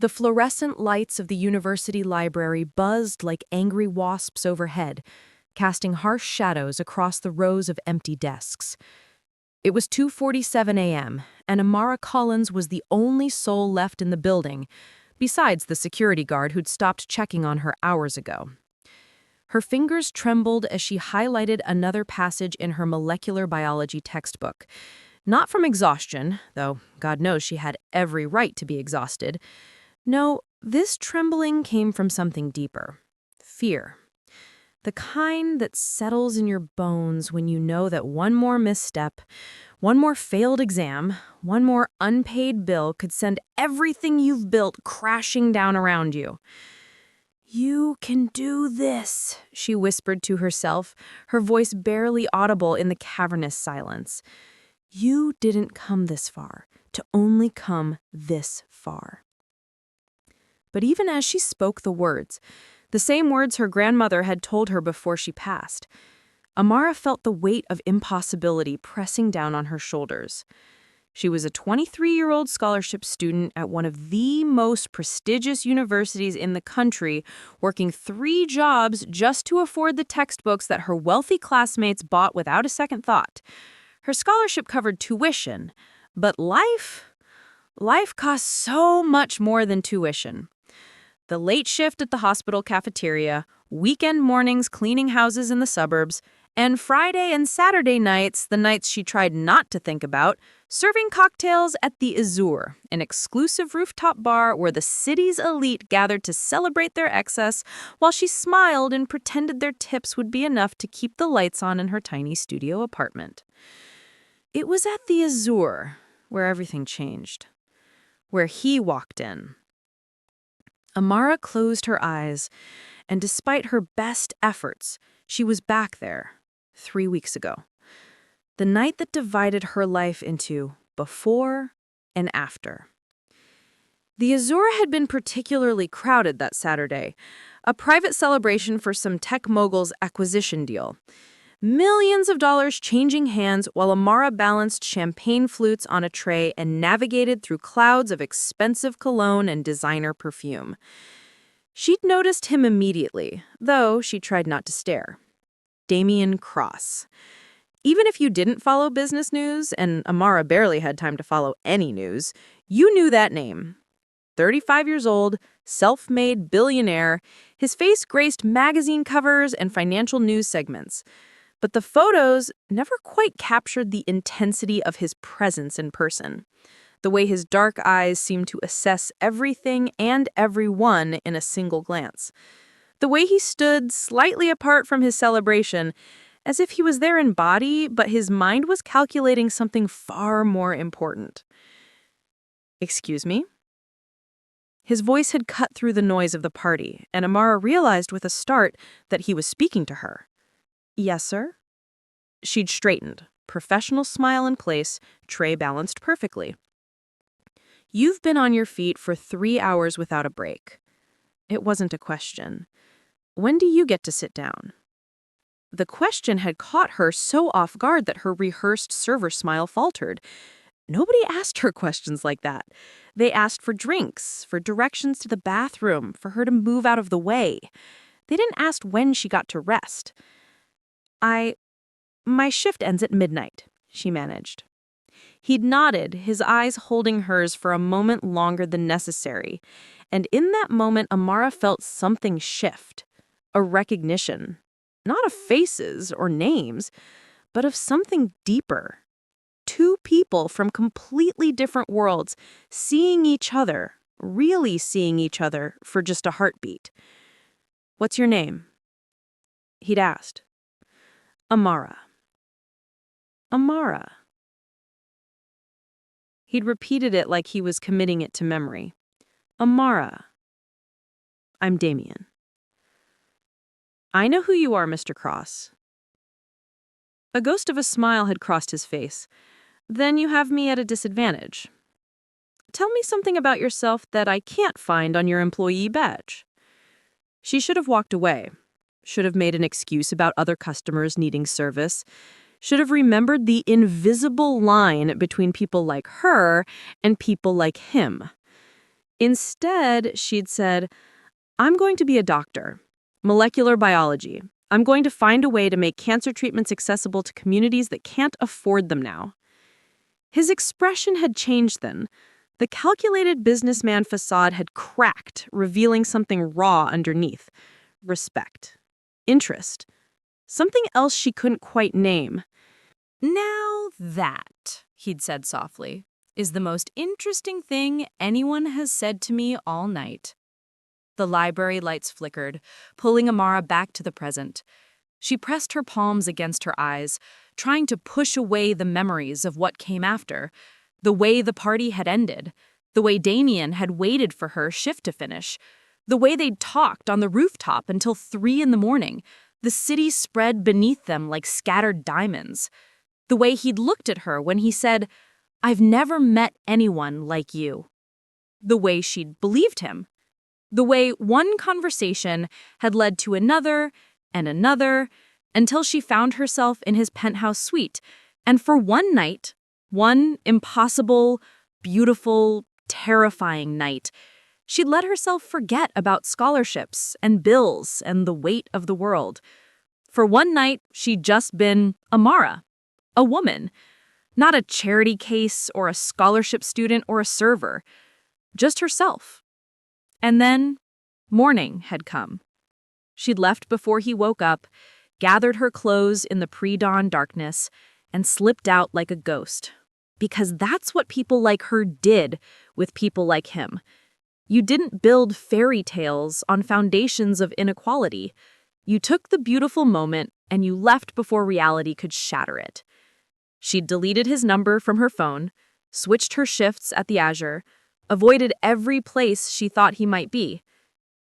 The fluorescent lights of the university library buzzed like angry wasps overhead, casting harsh shadows across the rows of empty desks. It was 2:47 a.m., and Amara Collins was the only soul left in the building, besides the security guard who'd stopped checking on her hours ago. Her fingers trembled as she highlighted another passage in her molecular biology textbook. Not from exhaustion, though God knows she had every right to be exhausted. No, this trembling came from something deeper. Fear. The kind that settles in your bones when you know that one more misstep, one more failed exam, one more unpaid bill could send everything you've built crashing down around you. "You can do this," she whispered to herself, her voice barely audible in the cavernous silence. You didn't come this far to only come this far. But even as she spoke the words, the same words her grandmother had told her before she passed, Amara felt the weight of impossibility pressing down on her shoulders. She was a 23-year-old scholarship student at one of the most prestigious universities in the country, working 3 jobs just to afford the textbooks that her wealthy classmates bought without a second thought. Her scholarship covered tuition, but life costs so much more than tuition. The late shift at the hospital cafeteria, weekend mornings cleaning houses in the suburbs, and Friday and Saturday nights, the nights she tried not to think about, serving cocktails at the Azure, an exclusive rooftop bar where the city's elite gathered to celebrate their excess, while she smiled and pretended their tips would be enough to keep the lights on in her tiny studio apartment. It was at the Azure where everything changed, where he walked in. Amara closed her eyes, and despite her best efforts, she was back there 3 weeks ago. The night that divided her life into before and after. The Azure had been particularly crowded that Saturday, a private celebration for some tech mogul's acquisition deal. Millions of dollars changing hands while Amara balanced champagne flutes on a tray and navigated through clouds of expensive cologne and designer perfume. She'd noticed him immediately, though she tried not to stare. Damien Cross. Even if you didn't follow business news, and Amara barely had time to follow any news, you knew that name. 35 years old, self-made billionaire, his face graced magazine covers and financial news segments. But the photos never quite captured the intensity of his presence in person, the way his dark eyes seemed to assess everything and everyone in a single glance, the way he stood slightly apart from his celebration, as if he was there in body, but his mind was calculating something far more important. "Excuse me?" His voice had cut through the noise of the party, and Amara realized with a start that he was speaking to her. "Yes, sir?" She'd straightened, professional smile in place, tray balanced perfectly. "You've been on your feet for 3 hours without a break." It wasn't a question. "When do you get to sit down?" The question had caught her so off guard that her rehearsed server smile faltered. Nobody asked her questions like that. They asked for drinks, for directions to the bathroom, for her to move out of the way. They didn't ask when she got to rest. My shift ends at midnight," she managed. He'd nodded, his eyes holding hers for a moment longer than necessary. And in that moment, Amara felt something shift. A recognition. Not of faces or names, but of something deeper. 2 people from completely different worlds, seeing each other, really seeing each other for just a heartbeat. "What's your name?" he'd asked. "Amara." "Amara." He'd repeated it like he was committing it to memory. "Amara. I'm Damien." "I know who you are, Mr. Cross." A ghost of a smile had crossed his face. "Then you have me at a disadvantage. Tell me something about yourself that I can't find on your employee badge." She should have walked away, should have made an excuse about other customers needing service, should have remembered the invisible line between people like her and people like him. Instead, she'd said, I'm going to be a doctor. Molecular biology. I'm going to find a way to make cancer treatments accessible to communities that can't afford them now. His expression had changed then. The calculated businessman facade had cracked, revealing something raw underneath. Respect. Interest. Something else she couldn't quite name. Now that, he'd said softly, is the most interesting thing anyone has said to me all night. The library lights flickered, pulling Amara back to the present. She pressed her palms against her eyes, trying to push away the memories of what came after, the way the party had ended, the way Damien had waited for her shift to finish, the way they'd talked on the rooftop until 3 in the morning, the city spread beneath them like scattered diamonds, the way he'd looked at her when he said, I've never met anyone like you, the way she'd believed him, the way one conversation had led to another and another until she found herself in his penthouse suite, and for one night, one impossible, beautiful, terrifying night, she'd let herself forget about scholarships and bills and the weight of the world. For one night, she'd just been Amara, a woman, not a charity case or a scholarship student or a server, just herself. And then, morning had come. She'd left before he woke up, gathered her clothes in the pre-dawn darkness, and slipped out like a ghost. Because that's what people like her did with people like him. You didn't build fairy tales on foundations of inequality. You took the beautiful moment and you left before reality could shatter it. She'd deleted his number from her phone, switched her shifts at the Azure, avoided every place she thought he might be.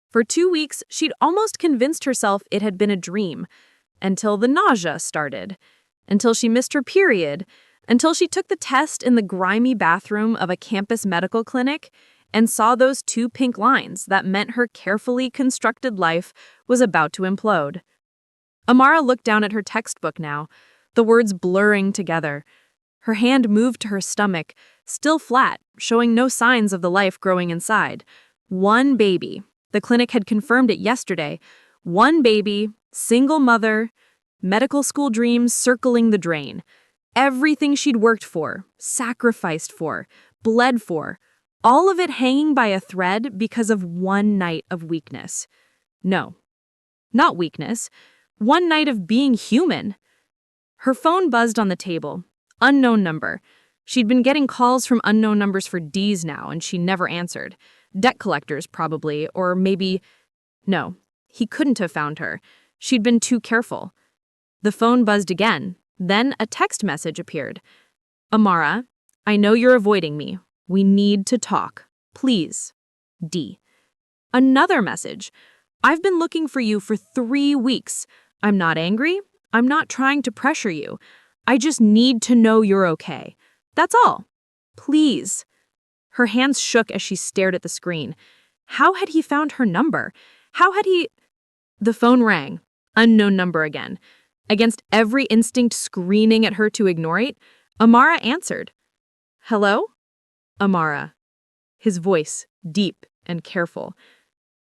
For 2 weeks, she'd almost convinced herself it had been a dream, until the nausea started, until she missed her period, until she took the test in the grimy bathroom of a campus medical clinic and saw those 2 pink lines that meant her carefully constructed life was about to implode. Amara looked down at her textbook now, the words blurring together. Her hand moved to her stomach, still flat, showing no signs of the life growing inside. One baby. The clinic had confirmed it yesterday. One baby, single mother, medical school dreams circling the drain. Everything she'd worked for, sacrificed for, bled for, all of it hanging by a thread because of one night of weakness. No, not weakness. One night of being human. Her phone buzzed on the table. Unknown number. She'd been getting calls from unknown numbers for days now, and she never answered. Debt collectors, probably, or maybe... No, he couldn't have found her. She'd been too careful. The phone buzzed again. Then a text message appeared. Amara, I know you're avoiding me. We need to talk. Please. D. Another message. I've been looking for you for 3 weeks. I'm not angry. I'm not trying to pressure you. I just need to know you're okay. That's all. Please. Her hands shook as she stared at the screen. How had he found her number? How had he... The phone rang. Unknown number again. Against every instinct screaming at her to ignore it, Amara answered. Hello? Amara. His voice, deep and careful.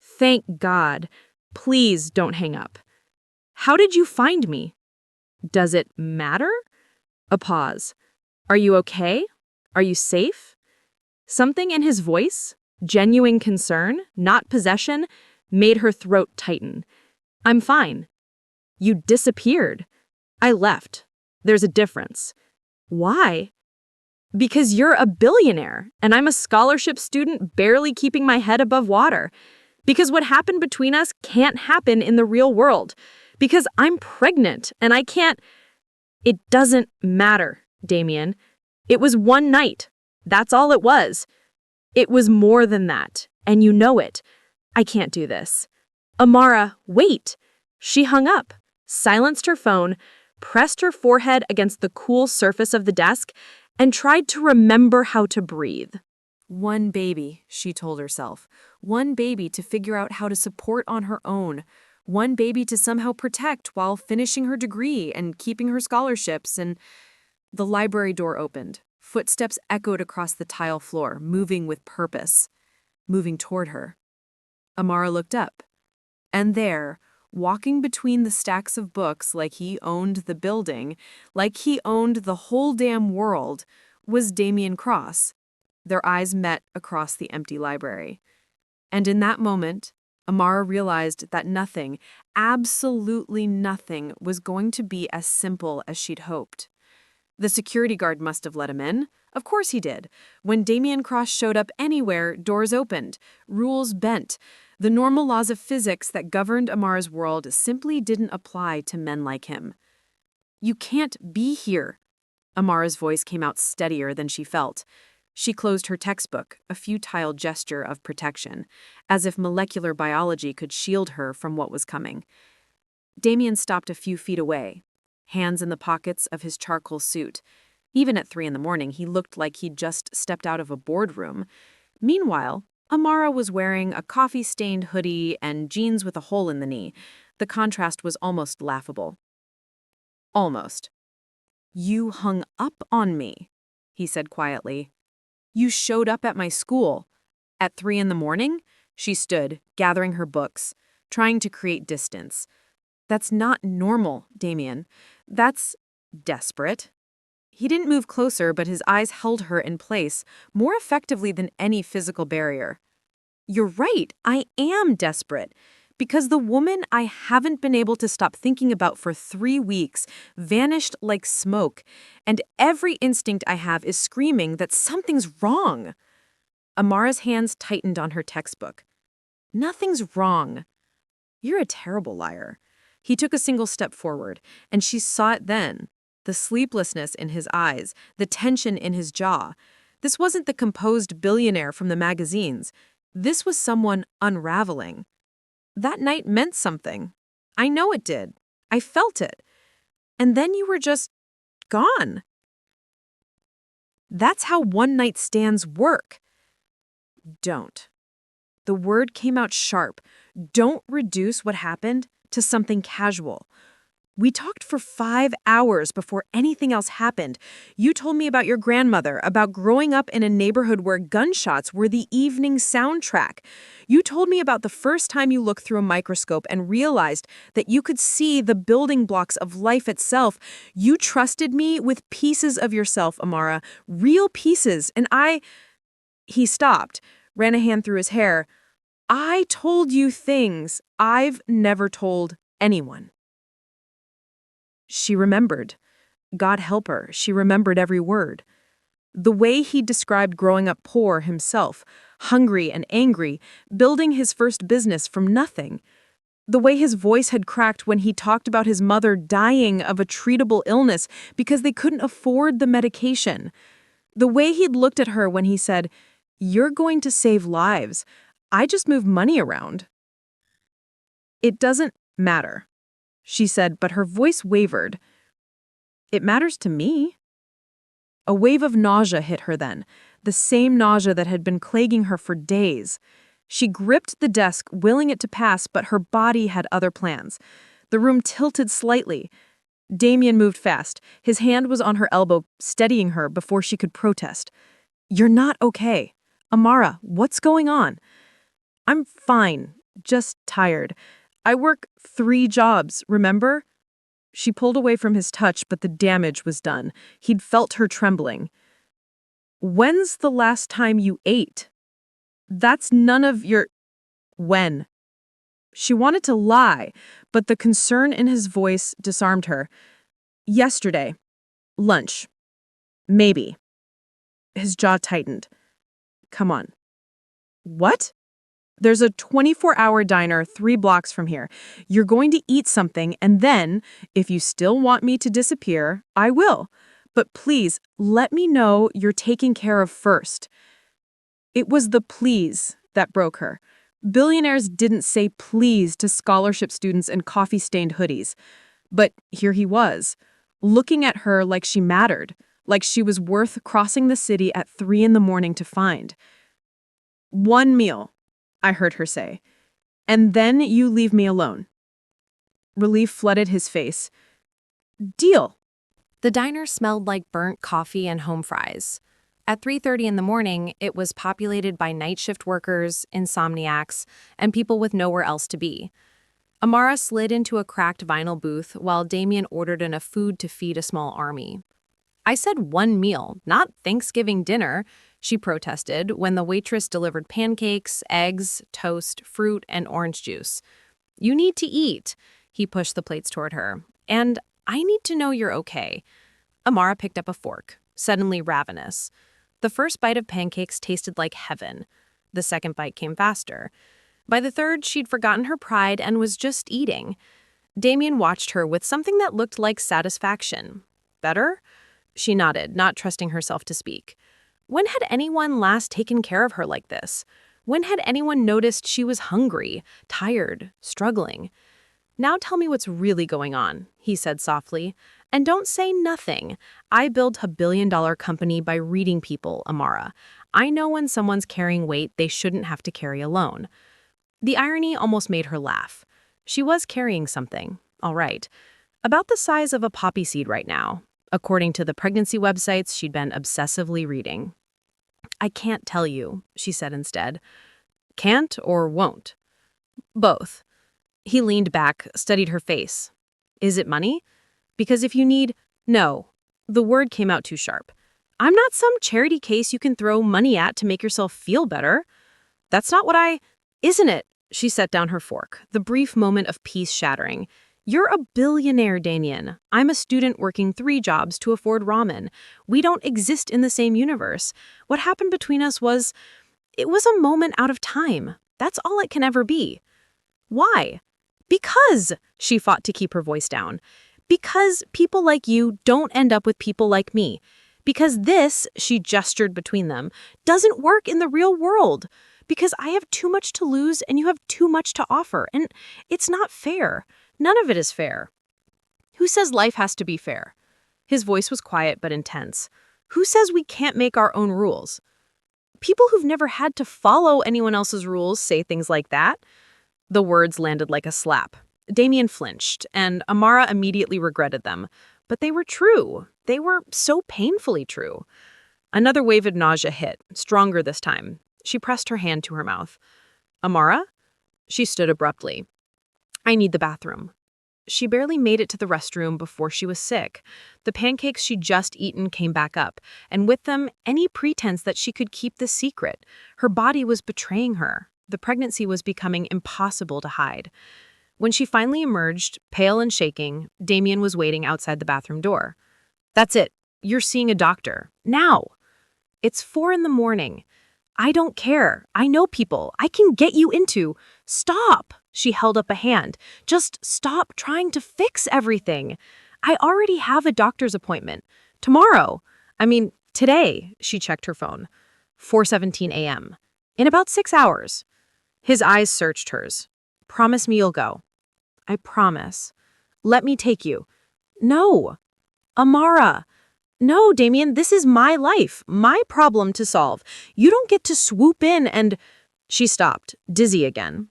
Thank God. Please don't hang up. How did you find me? Does it matter? A pause. Are you okay? Are you safe? Something in his voice, genuine concern, not possession, made her throat tighten. I'm fine. You disappeared. I left. There's a difference. Why? Because you're a billionaire, and I'm a scholarship student barely keeping my head above water. Because what happened between us can't happen in the real world. Because I'm pregnant, and I can't... It doesn't matter, Damien. It was one night. That's all it was. It was more than that, and you know it. I can't do this. Amara, wait. She hung up, silenced her phone, pressed her forehead against the cool surface of the desk, and tried to remember how to breathe. One baby, she told herself. One baby to figure out how to support on her own. One baby to somehow protect while finishing her degree and keeping her scholarships. And the library door opened. Footsteps echoed across the tile floor, moving with purpose. moving toward her. Amara looked up, and there, walking between the stacks of books like he owned the building, like he owned the whole damn world, was Damien Cross. Their eyes met across the empty library. And in that moment, Amara realized that nothing, absolutely nothing, was going to be as simple as she'd hoped. The security guard must have let him in. Of course he did. When Damien Cross showed up anywhere, doors opened, rules bent. The normal laws of physics that governed Amara's world simply didn't apply to men like him. "You can't be here." Amara's voice came out steadier than she felt. She closed her textbook, a futile gesture of protection, as if molecular biology could shield her from what was coming. Damien stopped a few feet away, hands in the pockets of his charcoal suit. Even at 3 a.m, he looked like he'd just stepped out of a boardroom. Meanwhile, Amara was wearing a coffee-stained hoodie and jeans with a hole in the knee. The contrast was almost laughable. Almost. "You hung up on me," he said quietly. "You showed up at my school. At 3 a.m, she stood, gathering her books, trying to create distance. "That's not normal, Damien. That's desperate." He didn't move closer, but his eyes held her in place, more effectively than any physical barrier. "You're right, I am desperate. Because the woman I haven't been able to stop thinking about for 3 weeks vanished like smoke, and every instinct I have is screaming that something's wrong." Amara's hands tightened on her textbook. "Nothing's wrong." "You're a terrible liar." He took a single step forward, and she saw it then. The sleeplessness in his eyes, the tension in his jaw. This wasn't the composed billionaire from the magazines. This was someone unraveling. "That night meant something. I know it did. I felt it. And then you were just gone." "That's how one-night stands work." "Don't." The word came out sharp. "Don't reduce what happened to something casual. We talked for 5 hours before anything else happened. You told me about your grandmother, about growing up in a neighborhood where gunshots were the evening soundtrack. You told me about the first time you looked through a microscope and realized that you could see the building blocks of life itself. You trusted me with pieces of yourself, Amara, real pieces, and He stopped, ran a hand through his hair. "I told you things I've never told anyone." She remembered. God help her, she remembered every word. The way he described growing up poor himself, hungry and angry, building his first business from nothing. The way his voice had cracked when he talked about his mother dying of a treatable illness because they couldn't afford the medication. The way he'd looked at her when he said, "You're going to save lives. I just move money around." "It doesn't matter," she said, but her voice wavered. "It matters to me." A wave of nausea hit her then, the same nausea that had been plaguing her for days. She gripped the desk, willing it to pass, but her body had other plans. The room tilted slightly. Damien moved fast. His hand was on her elbow, steadying her before she could protest. "You're not okay. Amara, what's going on?" "I'm fine, just tired. I work 3 jobs, remember?" She pulled away from his touch, but the damage was done. He'd felt her trembling. "When's the last time you ate?" "That's none of your—" "When?" She wanted to lie, but the concern in his voice disarmed her. "Yesterday. Lunch. Maybe." His jaw tightened. "Come on." "What?" "There's a 24-hour diner 3 blocks from here. You're going to eat something, and then, if you still want me to disappear, I will. But please, let me know you're taken care of first." It was the please that broke her. Billionaires didn't say please to scholarship students in coffee-stained hoodies. But here he was, looking at her like she mattered, like she was worth crossing the city at 3 a.m. to find. "1 meal," I heard her say, "and then you leave me alone." Relief flooded his face. "Deal." The diner smelled like burnt coffee and home fries. At 3:30 in the morning, it was populated by night shift workers, insomniacs, and people with nowhere else to be. Amara slid into a cracked vinyl booth while Damien ordered enough food to feed a small army. "I said one meal, not Thanksgiving dinner," she protested when the waitress delivered pancakes, eggs, toast, fruit, and orange juice. "You need to eat." He pushed the plates toward her. "And I need to know you're okay." Amara picked up a fork, suddenly ravenous. The first bite of pancakes tasted like heaven. The second bite came faster. By the third, she'd forgotten her pride and was just eating. Damien watched her with something that looked like satisfaction. "Better?" She nodded, not trusting herself to speak. When had anyone last taken care of her like this? When had anyone noticed she was hungry, tired, struggling? "Now tell me what's really going on," he said softly. "And don't say nothing. I built a billion-dollar company by reading people, Amara. I know when someone's carrying weight they shouldn't have to carry alone." The irony almost made her laugh. She was carrying something, all right, about the size of a poppy seed right now, according to the pregnancy websites she'd been obsessively reading. "I can't tell you," she said instead. "Can't or won't?" "Both." He leaned back, studied her face. "Is it money? Because if you need—" "No." The word came out too sharp. "I'm not some charity case you can throw money at to make yourself feel better. That's not what I—" "Isn't it?" She set down her fork, the brief moment of peace shattering. "You're a billionaire, Damien. I'm a student working 3 jobs to afford ramen. We don't exist in the same universe. What happened between us was— it was a moment out of time. That's all it can ever be." "Why?" "Because," she fought to keep her voice down, "because people like you don't end up with people like me. Because this," she gestured between them, "doesn't work in the real world. Because I have too much to lose and you have too much to offer. And it's not fair. None of it is fair." "Who says life has to be fair?" His voice was quiet but intense. "Who says we can't make our own rules?" "People who've never had to follow anyone else's rules say things like that." The words landed like a slap. Damien flinched, and Amara immediately regretted them. But they were true. They were so painfully true. Another wave of nausea hit, stronger this time. She pressed her hand to her mouth. "Amara?" She stood abruptly. "I need the bathroom." She barely made it to the restroom before she was sick. The pancakes she'd just eaten came back up, and with them, any pretense that she could keep the secret. Her body was betraying her. The pregnancy was becoming impossible to hide. When she finally emerged, pale and shaking, Damien was waiting outside the bathroom door. "That's it. You're seeing a doctor. Now." "It's 4 in the morning." "I don't care. I know people. I can get you into—" "Stop!" She held up a hand. "Just stop trying to fix everything. I already have a doctor's appointment. Tomorrow. I mean, today." She checked her phone. 4:17 a.m. "In about 6 hours." His eyes searched hers. "Promise me you'll go." "I promise." "Let me take you." "No." "Amara." "No, Damien, this is my life, my problem to solve. You don't get to swoop in and—" She stopped, dizzy again.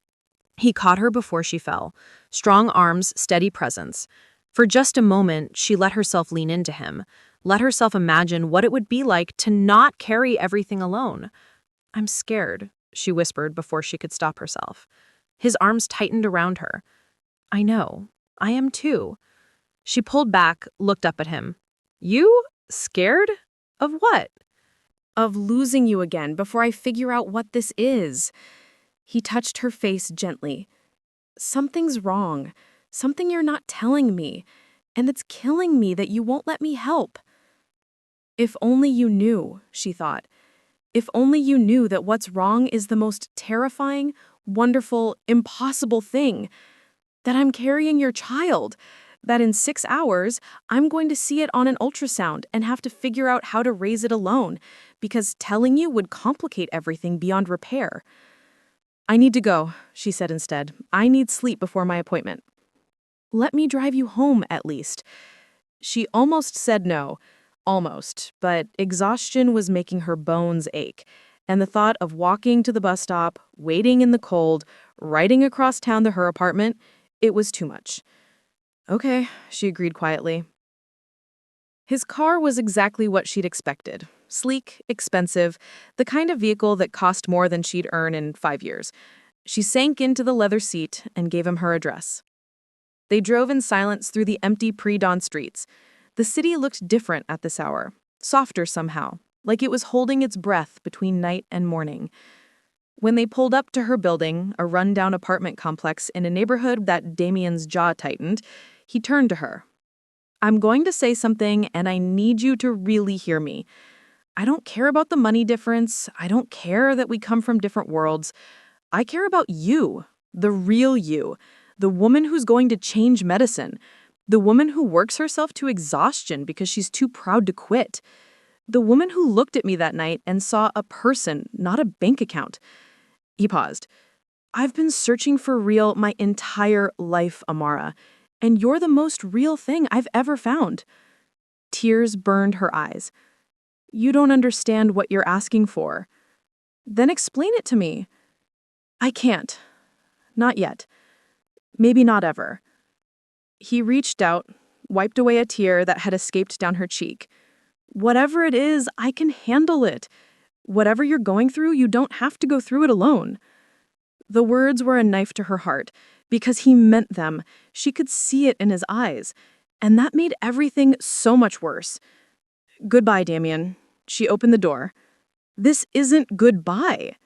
He caught her before she fell. Strong arms, steady presence. For just a moment, she let herself lean into him, let herself imagine what it would be like to not carry everything alone. "I'm scared," she whispered before she could stop herself. His arms tightened around her. "I know. I am too." She pulled back, looked up at him. "You? Scared? Of what?" "Of losing you again before I figure out what this is." He touched her face gently. "Something's wrong. Something you're not telling me. And it's killing me that you won't let me help." "If only you knew," she thought. "If only you knew that what's wrong is the most terrifying, wonderful, impossible thing. That I'm carrying your child. That in 6 hours, I'm going to see it on an ultrasound and have to figure out how to raise it alone, because telling you would complicate everything beyond repair." "I need to go," she said instead. "I need sleep before my appointment." "Let me drive you home, at least." She almost said no. Almost. But exhaustion was making her bones ache. And the thought of walking to the bus stop, waiting in the cold, riding across town to her apartment, it was too much. "Okay," she agreed quietly. His car was exactly what she'd expected. Sleek, expensive, the kind of vehicle that cost more than she'd earn in 5 years. She sank into the leather seat and gave him her address. They drove in silence through the empty pre-dawn streets. The city looked different at this hour, softer somehow, like it was holding its breath between night and morning. When they pulled up to her building, a run-down apartment complex in a neighborhood that Damien's jaw tightened, he turned to her. "I'm going to say something, and I need you to really hear me. I don't care about the money difference. I don't care that we come from different worlds. I care about you, the real you, the woman who's going to change medicine, the woman who works herself to exhaustion because she's too proud to quit, the woman who looked at me that night and saw a person, not a bank account." He paused. "I've been searching for real my entire life, Amara, and you're the most real thing I've ever found." Tears burned her eyes. "You don't understand what you're asking for." "Then explain it to me." "I can't. Not yet. Maybe not ever." He reached out, wiped away a tear that had escaped down her cheek. "Whatever it is, I can handle it. Whatever you're going through, you don't have to go through it alone." The words were a knife to her heart, because he meant them. She could see it in his eyes, and that made everything so much worse. "Goodbye, Damien." She opened the door. "This isn't goodbye."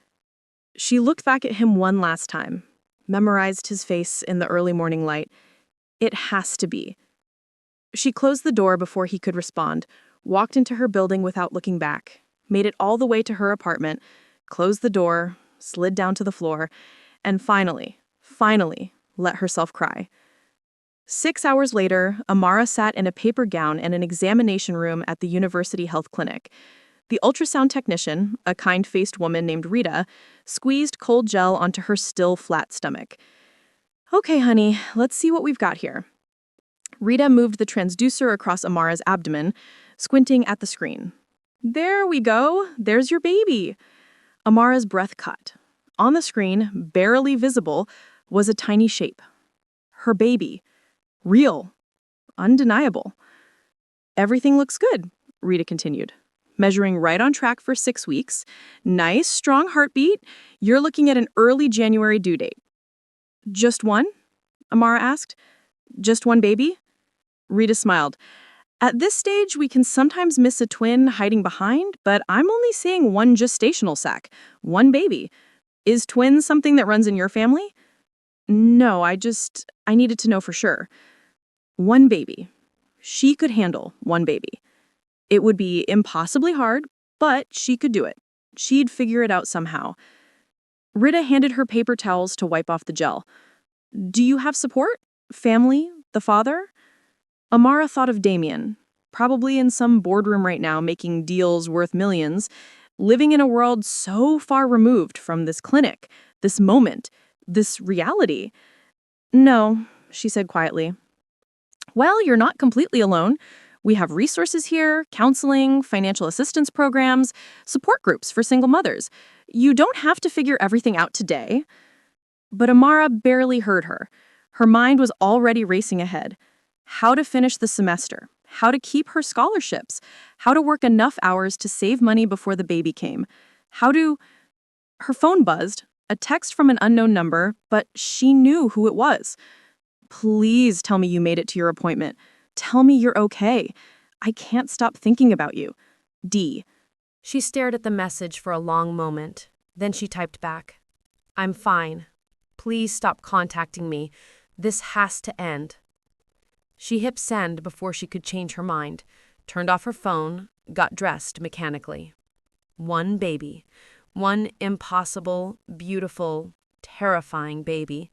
She looked back at him one last time, memorized his face in the early morning light. It has to be. She closed the door before he could respond, walked into her building without looking back, made it all the way to her apartment, closed the door, slid down to the floor, and finally let herself cry. 6 hours later, Amara sat in a paper gown in an examination room at the university health clinic. The ultrasound technician, a kind-faced woman named Rita, squeezed cold gel onto her still flat stomach. "Okay, honey, let's see what we've got here." Rita moved the transducer across Amara's abdomen, squinting at the screen. "There we go. There's your baby." Amara's breath caught. On the screen, barely visible, was a tiny shape. Her baby. Real. Undeniable. "Everything looks good," Rita continued. "Measuring right on track for 6 weeks. Nice, strong heartbeat. You're looking at an early January due date." "Just one?" Amara asked. "Just one baby?" Rita smiled. "At this stage, we can sometimes miss a twin hiding behind, but I'm only seeing one gestational sac, one baby. Is twins something that runs in your family?" "No, I needed to know for sure." One baby. She could handle one baby. It would be impossibly hard, but she could do it. She'd figure it out somehow. Rita handed her paper towels to wipe off the gel. "Do you have support? Family? The father?" Amara thought of Damien, probably in some boardroom right now making deals worth millions, living in a world so far removed from this clinic, this moment, this reality. "No," she said quietly. "Well, you're not completely alone. We have resources here, counseling, financial assistance programs, support groups for single mothers. You don't have to figure everything out today." But Amara barely heard her. Her mind was already racing ahead. How to finish the semester, how to keep her scholarships, how to work enough hours to save money before the baby came, Her phone buzzed, a text from an unknown number, but she knew who it was. "Please tell me you made it to your appointment. Tell me you're okay. I can't stop thinking about you. D." She stared at the message for a long moment. Then she typed back, "I'm fine. Please stop contacting me. This has to end." She hit send before she could change her mind, turned off her phone, got dressed mechanically. One baby. One impossible, beautiful, terrifying baby.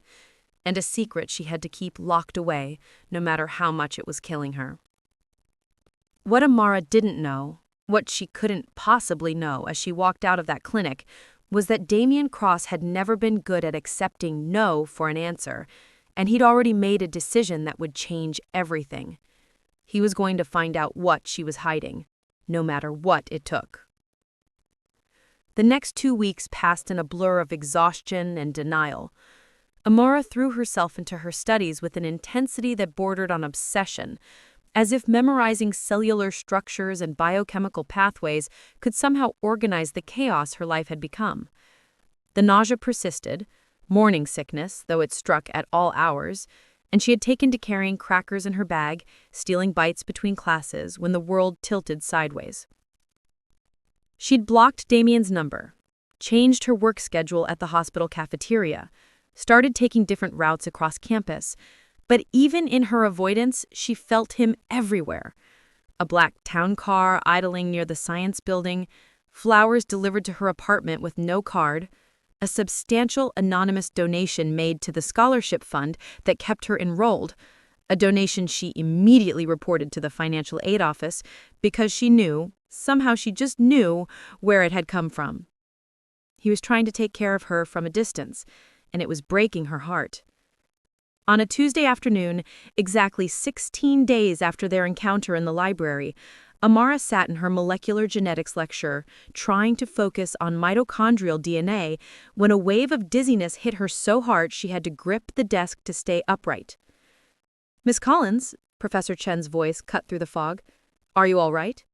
And a secret she had to keep locked away, no matter how much it was killing her. What Amara didn't know, what she couldn't possibly know as she walked out of that clinic, was that Damien Cross had never been good at accepting no for an answer, and he'd already made a decision that would change everything. He was going to find out what she was hiding, no matter what it took. The next 2 weeks passed in a blur of exhaustion and denial. Amara threw herself into her studies with an intensity that bordered on obsession, as if memorizing cellular structures and biochemical pathways could somehow organize the chaos her life had become. The nausea persisted, morning sickness, though it struck at all hours, and she had taken to carrying crackers in her bag, stealing bites between classes when the world tilted sideways. She'd blocked Damien's number, changed her work schedule at the hospital cafeteria, started taking different routes across campus, but even in her avoidance, she felt him everywhere. A black town car idling near the science building, flowers delivered to her apartment with no card, a substantial anonymous donation made to the scholarship fund that kept her enrolled, a donation she immediately reported to the financial aid office because she knew, somehow she just knew, where it had come from. He was trying to take care of her from a distance, and it was breaking her heart. On a Tuesday afternoon, exactly 16 days after their encounter in the library, Amara sat in her molecular genetics lecture, trying to focus on mitochondrial DNA, when a wave of dizziness hit her so hard she had to grip the desk to stay upright. "Miss Collins," Professor Chen's voice cut through the fog, "are you all right?"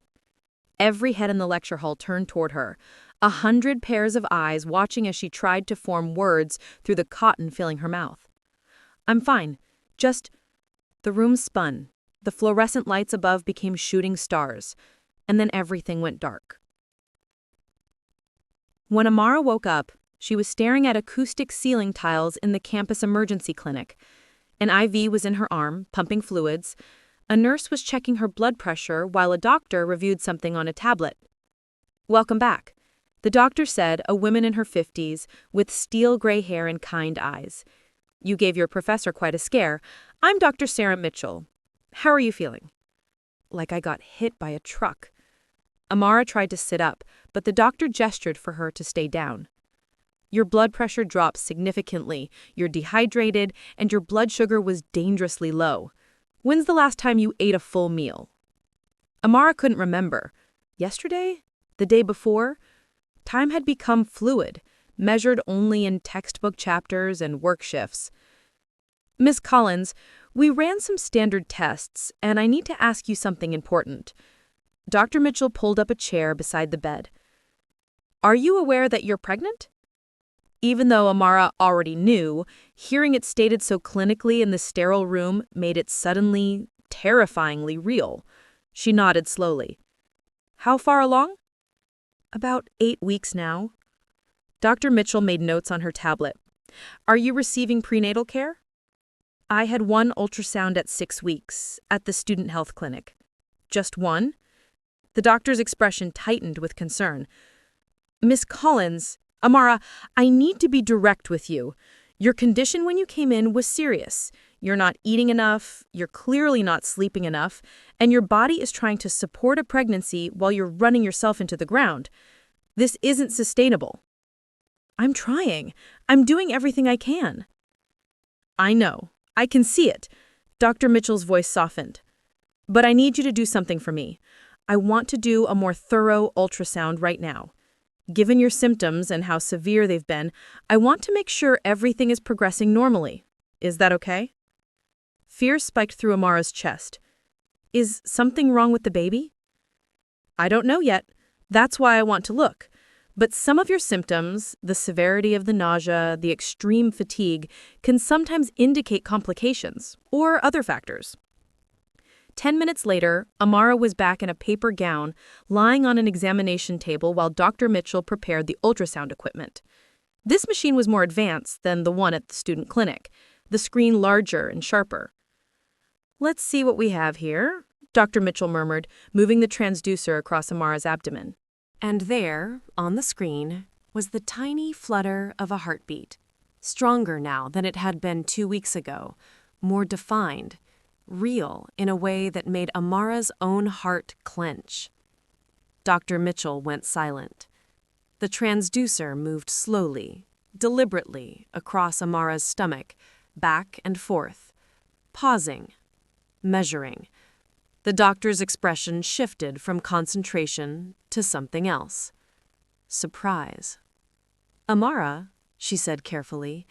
Every head in the lecture hall turned toward her, 100 pairs of eyes watching as she tried to form words through the cotton filling her mouth. "I'm fine. Just—" The room spun. The fluorescent lights above became shooting stars, and then everything went dark. When Amara woke up, she was staring at acoustic ceiling tiles in the campus emergency clinic. An IV was in her arm, pumping fluids. A nurse was checking her blood pressure while a doctor reviewed something on a tablet. "Welcome back," the doctor said, a woman in her 50s, with steel gray hair and kind eyes. "You gave your professor quite a scare. I'm Dr. Sarah Mitchell. How are you feeling?" "Like I got hit by a truck." Amara tried to sit up, but the doctor gestured for her to stay down. "Your blood pressure dropped significantly, you're dehydrated, and your blood sugar was dangerously low. When's the last time you ate a full meal?" Amara couldn't remember. Yesterday? The day before? Time had become fluid, measured only in textbook chapters and work shifts. "Miss Collins, we ran some standard tests, and I need to ask you something important." Dr. Mitchell pulled up a chair beside the bed. "Are you aware that you're pregnant?" Even though Amara already knew, hearing it stated so clinically in the sterile room made it suddenly, terrifyingly real. She nodded slowly. "How far along?" "About 8 weeks now." Dr. Mitchell made notes on her tablet. "Are you receiving prenatal care?" "I had one ultrasound at 6 weeks, at the student health clinic." "Just one?" The doctor's expression tightened with concern. "Miss Collins, Amara, I need to be direct with you. Your condition when you came in was serious. You're not eating enough, you're clearly not sleeping enough, and your body is trying to support a pregnancy while you're running yourself into the ground. This isn't sustainable." "I'm trying. I'm doing everything I can." "I know. I can see it." Dr. Mitchell's voice softened. "But I need you to do something for me. I want to do a more thorough ultrasound right now. Given your symptoms and how severe they've been, I want to make sure everything is progressing normally. Is that okay?" Fear spiked through Amara's chest. "Is something wrong with the baby?" "I don't know yet. That's why I want to look. But some of your symptoms, the severity of the nausea, the extreme fatigue, can sometimes indicate complications or other factors." 10 minutes later, Amara was back in a paper gown, lying on an examination table while Dr. Mitchell prepared the ultrasound equipment. This machine was more advanced than the one at the student clinic, the screen larger and sharper. "Let's see what we have here," Dr. Mitchell murmured, moving the transducer across Amara's abdomen. And there, on the screen, was the tiny flutter of a heartbeat, stronger now than it had been 2 weeks ago, more defined, real in a way that made Amara's own heart clench. Dr. Mitchell went silent. The transducer moved slowly, deliberately, across Amara's stomach, back and forth, pausing, measuring. The doctor's expression shifted from concentration to something else. Surprise. "Amara," she said carefully,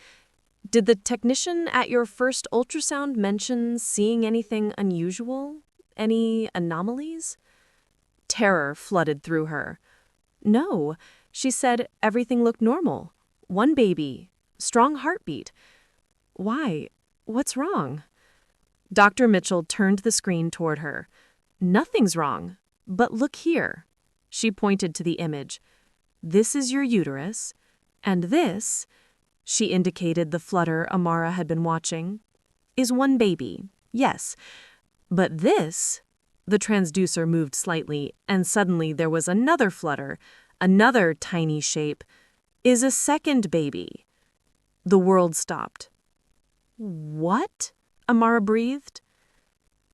"did the technician at your first ultrasound mention seeing anything unusual? Any anomalies? Terror flooded through her. No, she said everything looked normal. One baby, strong heartbeat. Why? What's wrong? Dr. Mitchell turned the screen toward her. Nothing's wrong, but look here. She pointed to the image. This is your uterus, and this, she indicated the flutter Amara had been watching, is one baby, yes. But this, the transducer moved slightly, and suddenly there was another flutter, another tiny shape, is a second baby. The world stopped. What? Amara breathed.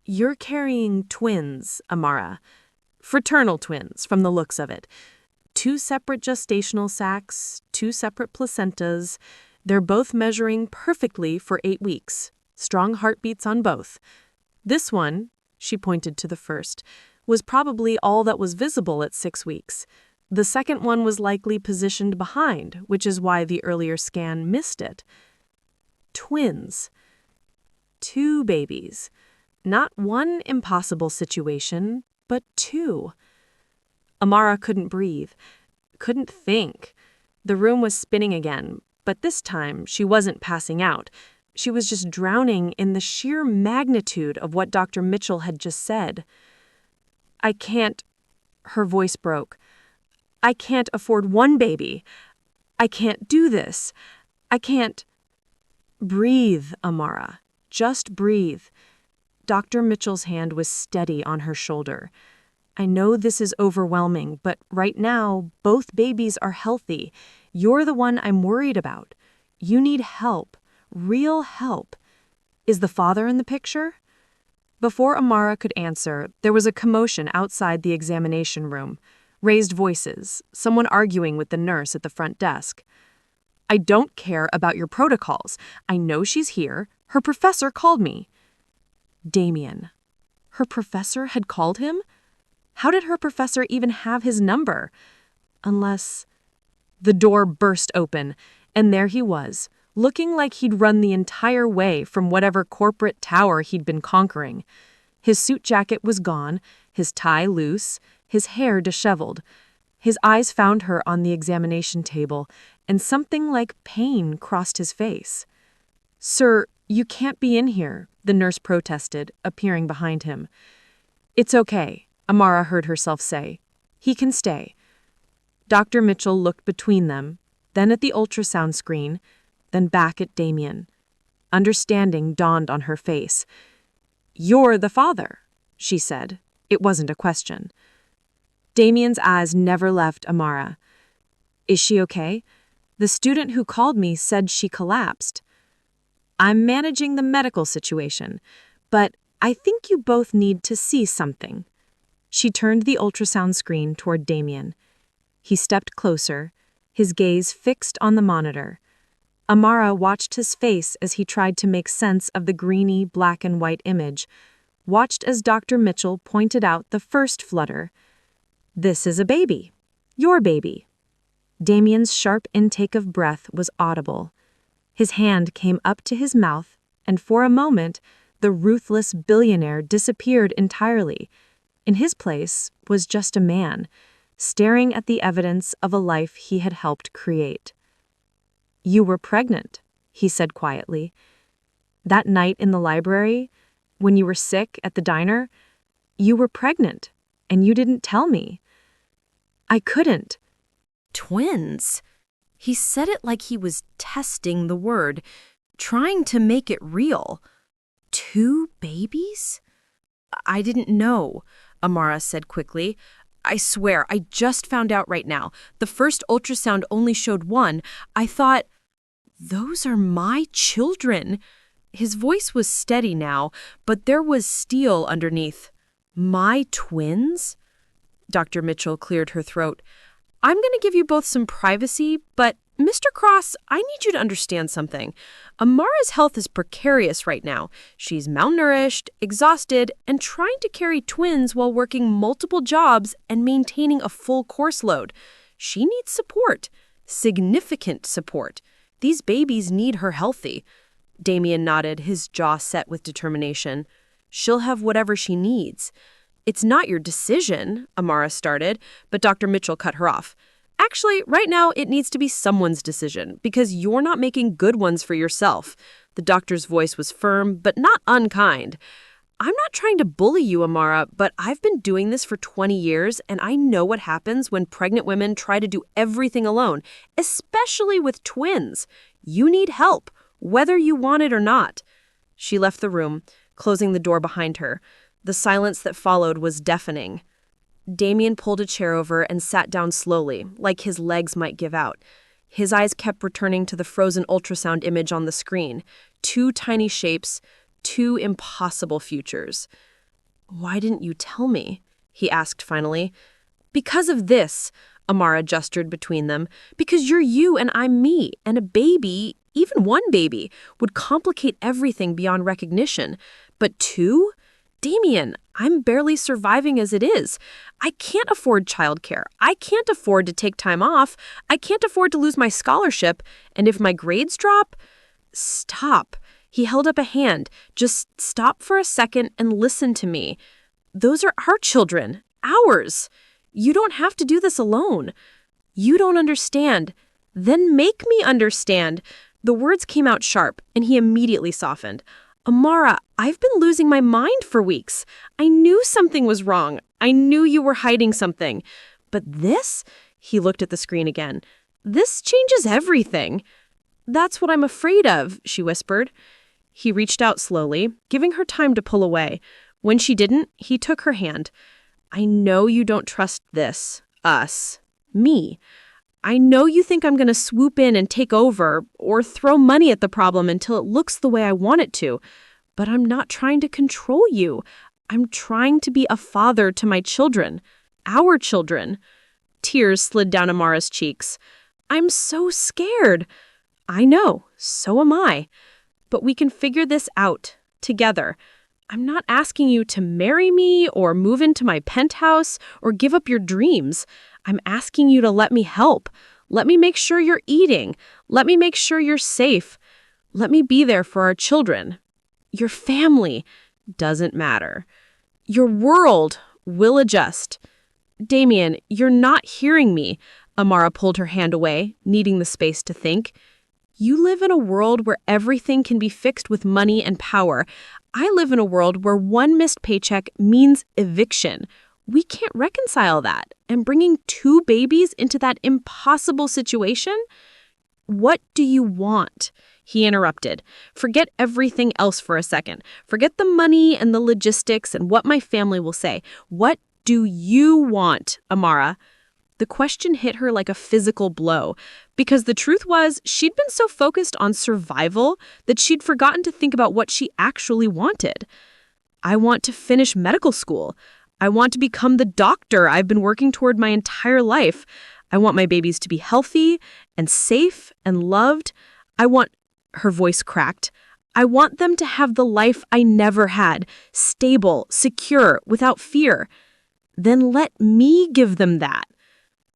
You're carrying twins, Amara. Fraternal twins, from the looks of it. 2 separate gestational sacs, 2 separate placentas. They're both measuring perfectly for 8 weeks. Strong heartbeats on both. This one, she pointed to the first, was probably all that was visible at 6 weeks. The second one was likely positioned behind, which is why the earlier scan missed it. Twins. 2 babies. Not one impossible situation, but 2. Amara couldn't breathe, couldn't think. The room was spinning again, but this time she wasn't passing out. She was just drowning in the sheer magnitude of what Dr. Mitchell had just said. I can't, her voice broke. I can't afford 1 baby. I can't do this. I can't. Breathe, Amara. Just breathe. Dr. Mitchell's hand was steady on her shoulder. I know this is overwhelming, but right now, both babies are healthy. You're the one I'm worried about. You need help. Real help. Is the father in the picture? Before Amara could answer, there was a commotion outside the examination room. Raised voices, someone arguing with the nurse at the front desk. I don't care about your protocols. I know she's here. Her professor called me. Damien. Her professor had called him? How did her professor even have his number? Unless... The door burst open, and there he was, looking like he'd run the entire way from whatever corporate tower he'd been conquering. His suit jacket was gone, his tie loose, his hair disheveled. His eyes found her on the examination table, and something like pain crossed his face. Sir, you can't be in here, the nurse protested, appearing behind him. It's okay, Amara heard herself say. He can stay. Dr. Mitchell looked between them, then at the ultrasound screen, then back at Damien. Understanding dawned on her face. You're the father, she said. It wasn't a question. Damien's eyes never left Amara. Is she okay? The student who called me said she collapsed. I'm managing the medical situation, but I think you both need to see something. She turned the ultrasound screen toward Damien. He stepped closer, his gaze fixed on the monitor. Amara watched his face as he tried to make sense of the greeny black and white image, watched as Dr. Mitchell pointed out the first flutter. This is a baby. Your baby. Damien's sharp intake of breath was audible. His hand came up to his mouth, and for a moment, the ruthless billionaire disappeared entirely. In his place was just a man, staring at the evidence of a life he had helped create. You were pregnant, he said quietly. That night in the library, when you were sick at the diner, you were pregnant, and you didn't tell me. I couldn't. Twins? He said it like he was testing the word, trying to make it real. 2 babies? I didn't know, Amara said quickly. I swear, I just found out right now. The first ultrasound only showed 1. I thought, those are my children. His voice was steady now, but there was steel underneath. My twins? Dr. Mitchell cleared her throat. I'm going to give you both some privacy, but Mr. Cross, I need you to understand something. Amara's health is precarious right now. She's malnourished, exhausted, and trying to carry twins while working multiple jobs and maintaining a full course load. She needs support, significant support. These babies need her healthy. Damien nodded, his jaw set with determination. she'll have whatever she needs. It's not your decision, Amara started, but Dr. Mitchell cut her off. Actually, right now, it needs to be someone's decision, because you're not making good ones for yourself. The doctor's voice was firm, but not unkind. I'm not trying to bully you, Amara, but I've been doing this for 20 years, and I know what happens when pregnant women try to do everything alone, especially with twins. You need help, whether you want it or not. She left the room, closing the door behind her. The silence that followed was deafening. Damien pulled a chair over and sat down slowly, like his legs might give out. His eyes kept returning to the frozen ultrasound image on the screen. 2 tiny shapes, 2 impossible futures. "Why didn't you tell me?" he asked finally. "Because of this," Amara gestured between them. "Because you're you and I'm me, and a baby, even one baby, would complicate everything beyond recognition. But 2? Damien, I'm barely surviving as it is. I can't afford childcare. I can't afford to take time off. I can't afford to lose my scholarship. And if my grades drop..." "Stop." He held up a hand. "Just stop for a second and listen to me. Those are our children. Ours. You don't have to do this alone. You don't understand. Then make me understand." The words came out sharp, and he immediately softened. "Amara, I've been losing my mind for weeks. I knew something was wrong. I knew you were hiding something. But this?" He looked at the screen again. "This changes everything." "That's what I'm afraid of," she whispered. He reached out slowly, giving her time to pull away. When she didn't, he took her hand. "I know you don't trust this, us, me. I know you think I'm going to swoop in and take over or throw money at the problem until it looks the way I want it to. But I'm not trying to control you. I'm trying to be a father to my children, our children." Tears slid down Amara's cheeks. "I'm so scared." "I know, so am I. But we can figure this out together. I'm not asking you to marry me or move into my penthouse or give up your dreams. I'm asking you to let me help. Let me make sure you're eating. Let me make sure you're safe. Let me be there for our children. Your family doesn't matter. Your world will adjust." "Damien, you're not hearing me." Amara pulled her hand away, needing the space to think. "You live in a world where everything can be fixed with money and power. I live in a world where one missed paycheck means eviction. We can't reconcile that. And bringing 2 babies into that impossible situation?" "What do you want?" He interrupted. "Forget everything else for a second. Forget the money and the logistics and what my family will say. What do you want, Amara?" The question hit her like a physical blow, because the truth was she'd been so focused on survival that she'd forgotten to think about what she actually wanted. "I want to finish medical school. I want to become the doctor I've been working toward my entire life. I want my babies to be healthy and safe and loved. I want..." Her voice cracked. "I want them to have the life I never had, stable, secure, without fear. Then let me give them that.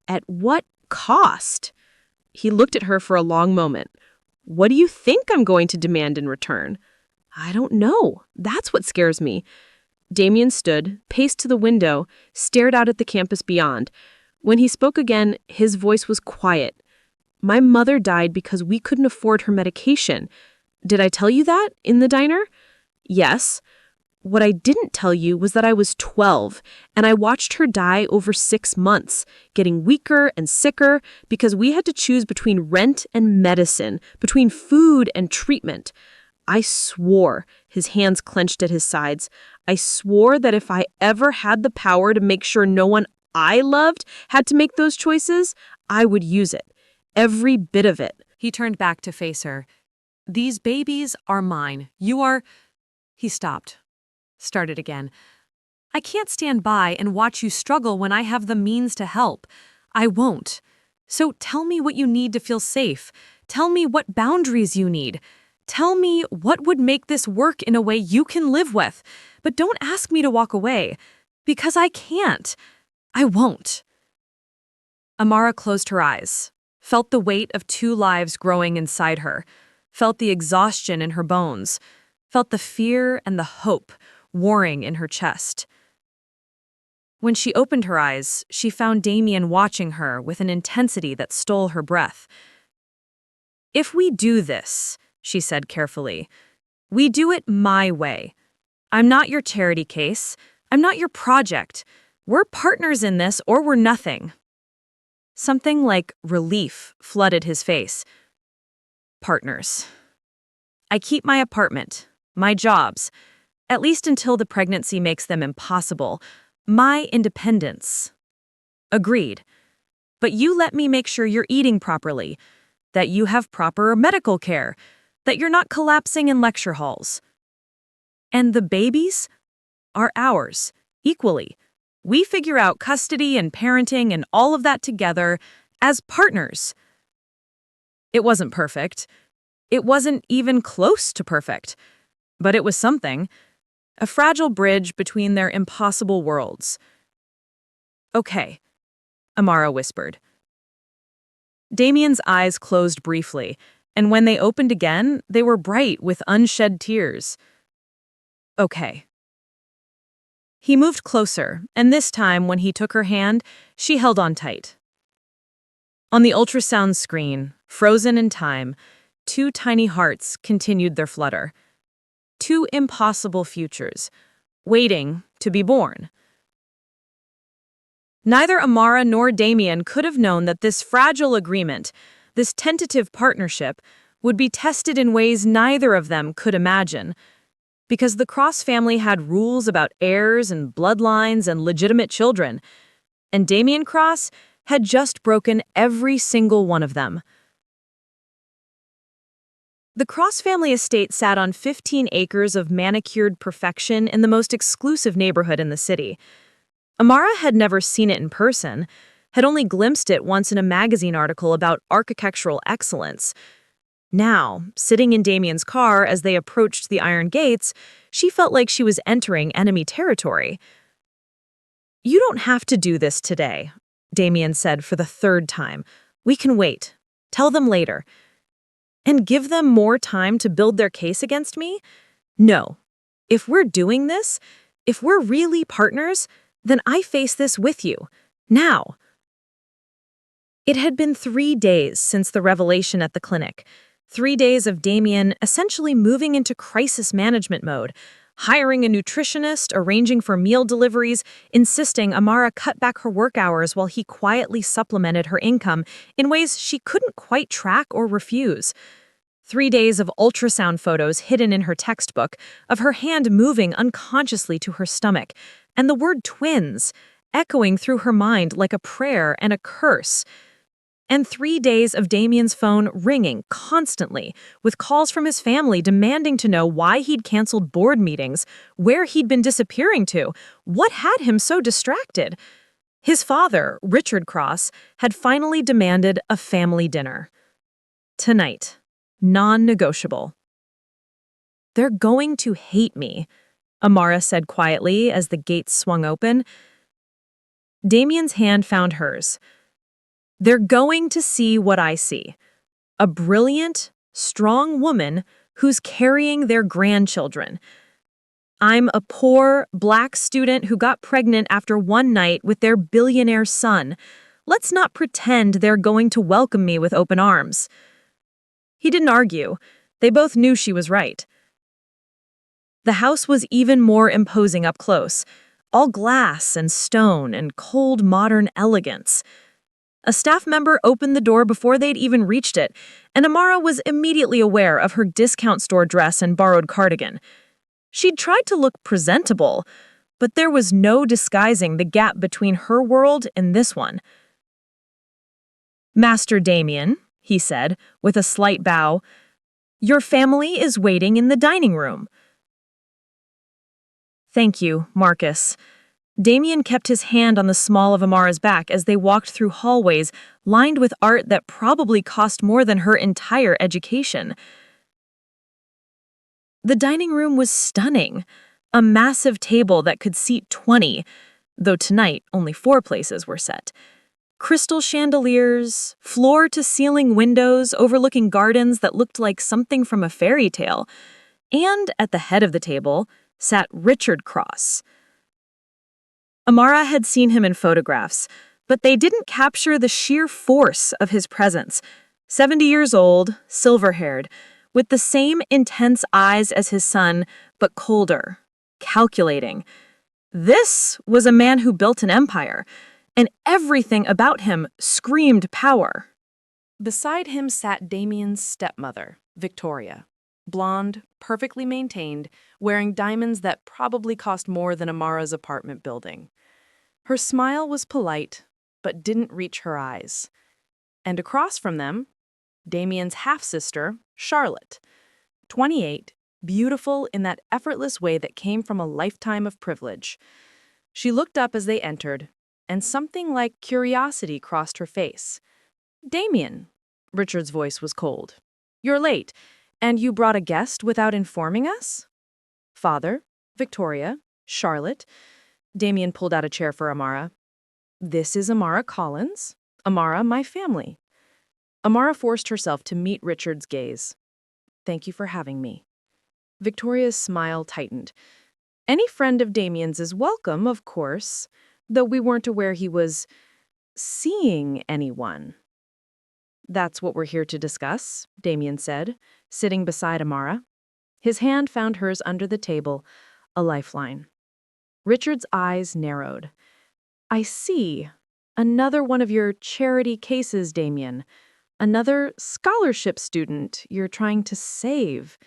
At what cost?" He looked at her for a long moment. "What do you think I'm going to demand in return?" "I don't know. That's what scares me." Damien stood, paced to the window, stared out at the campus beyond. When he spoke again, his voice was quiet. "My mother died because we couldn't afford her medication. Did I tell you that in the diner?" "Yes. What I didn't tell you was that I was 12, and I watched her die over 6 months, getting weaker and sicker because we had to choose between rent and medicine, between food and treatment. I swore," his hands clenched at his sides, "I swore that if I ever had the power to make sure no one I loved had to make those choices, I would use it. Every bit of it." He turned back to face her. "These babies are mine. You are..." He stopped. Started again. "I can't stand by and watch you struggle when I have the means to help. I won't. So tell me what you need to feel safe. Tell me what boundaries you need. Tell me what would make this work in a way you can live with. But don't ask me to walk away, because I can't. I won't." Amara closed her eyes, felt the weight of 2 lives growing inside her, felt the exhaustion in her bones, felt the fear and the hope warring in her chest. When she opened her eyes, she found Damien watching her with an intensity that stole her breath. "If we do this," she said carefully, "we do it my way. I'm not your charity case. I'm not your project. We're partners in this or we're nothing." Something like relief flooded his face. Partners. I keep my apartment, my jobs, at least until the pregnancy makes them impossible. My independence. Agreed. But you let me make sure you're eating properly, that you have proper medical care, that you're not collapsing in lecture halls. And the babies are ours, equally. We figure out custody and parenting and all of that together as partners. It wasn't perfect. It wasn't even close to perfect. But it was something. A fragile bridge between their impossible worlds. "Okay," Amara whispered. Damien's eyes closed briefly, and when they opened again, they were bright with unshed tears. "Okay." He moved closer, and this time, when he took her hand, she held on tight. On the ultrasound screen, frozen in time, two tiny hearts continued their flutter. Two impossible futures, waiting to be born. Neither Amara nor Damien could have known that this fragile agreement, this tentative partnership, would be tested in ways neither of them could imagine. Because the Cross family had rules about heirs and bloodlines and legitimate children, and Damien Cross had just broken every single one of them. The Cross family estate sat on 15 acres of manicured perfection in the most exclusive neighborhood in the city. Amara had never seen it in person, had only glimpsed it once in a magazine article about architectural excellence. Now, sitting in Damien's car as they approached the iron gates, she felt like she was entering enemy territory. "You don't have to do this today," Damien said for the third time. "We can wait. Tell them later." "And give them more time to build their case against me? No. If we're doing this, if we're really partners, then I face this with you. Now." It had been 3 days since the revelation at the clinic. 3 days of Damien essentially moving into crisis management mode, hiring a nutritionist, arranging for meal deliveries, insisting Amara cut back her work hours while he quietly supplemented her income in ways she couldn't quite track or refuse. 3 days of ultrasound photos hidden in her textbook, of her hand moving unconsciously to her stomach, and the word twins echoing through her mind like a prayer and a curse. And 3 days of Damien's phone ringing constantly, with calls from his family demanding to know why he'd canceled board meetings, where he'd been disappearing to, what had him so distracted. His father, Richard Cross, had finally demanded a family dinner. Tonight. Non-negotiable. "They're going to hate me," Amara said quietly as the gates swung open. Damien's hand found hers. "They're going to see what I see. A brilliant, strong woman who's carrying their grandchildren. I'm a poor, black student who got pregnant after one night with their billionaire son. Let's not pretend they're going to welcome me with open arms." He didn't argue. They both knew she was right. The house was even more imposing up close, all glass and stone and cold modern elegance. A staff member opened the door before they'd even reached it, and Amara was immediately aware of her discount store dress and borrowed cardigan. She'd tried to look presentable, but there was no disguising the gap between her world and this one. "Master Damien," he said, with a slight bow, "your family is waiting in the dining room." "Thank you, Marcus." Damien kept his hand on the small of Amara's back as they walked through hallways lined with art that probably cost more than her entire education. The dining room was stunning. A massive table that could seat 20, though tonight only 4 places were set. Crystal chandeliers, floor-to-ceiling windows overlooking gardens that looked like something from a fairy tale. And at the head of the table, sat Richard Cross. Amara had seen him in photographs, but they didn't capture the sheer force of his presence. 70 years old, silver-haired, with the same intense eyes as his son, but colder, calculating. This was a man who built an empire, and everything about him screamed power. Beside him sat Damien's stepmother, Victoria. Blonde, perfectly maintained, wearing diamonds that probably cost more than Amara's apartment building. Her smile was polite, but didn't reach her eyes. And across from them, Damien's half-sister, Charlotte. 28, beautiful in that effortless way that came from a lifetime of privilege. She looked up as they entered, and something like curiosity crossed her face. "Damien," Richard's voice was cold. "You're late, and you brought a guest without informing us?" "Father, Victoria, Charlotte." Damien pulled out a chair for Amara. "This is Amara Collins. Amara, my family." Amara forced herself to meet Richard's gaze. "Thank you for having me." Victoria's smile tightened. "Any friend of Damien's is welcome, of course, though we weren't aware he was seeing anyone." "That's what we're here to discuss," Damien said, sitting beside Amara. His hand found hers under the table, a lifeline. Richard's eyes narrowed. "I see. Another one of your charity cases, Damien. Another scholarship student you're trying to save.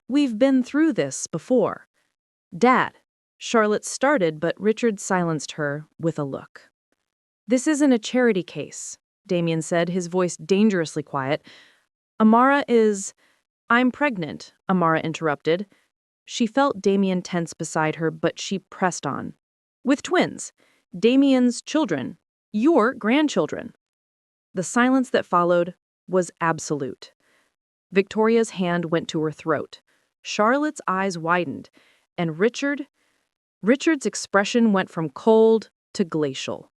We've been through this before." "Dad," Charlotte started, but Richard silenced her with a look. "This isn't a charity case," Damien said, his voice dangerously quiet. "Amara is—" "I'm pregnant," Amara interrupted. She felt Damien tense beside her, but she pressed on. "With twins. Damien's children. Your grandchildren." The silence that followed was absolute. Victoria's hand went to her throat. Charlotte's eyes widened, and Richard's expression went from cold to glacial.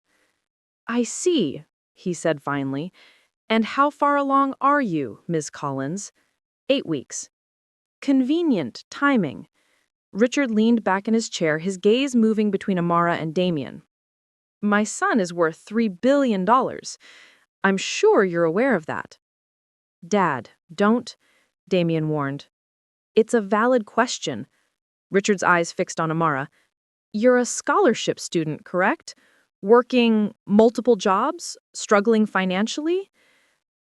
"I see," he said finally. "And how far along are you, Ms. Collins?" 8 weeks. Convenient timing. Richard leaned back in his chair, his gaze moving between Amara and Damien. "My son is worth $3 billion. I'm sure you're aware of that." "Dad, don't," Damien warned. "It's a valid question." Richard's eyes fixed on Amara. "You're a scholarship student, correct? Working multiple jobs, struggling financially?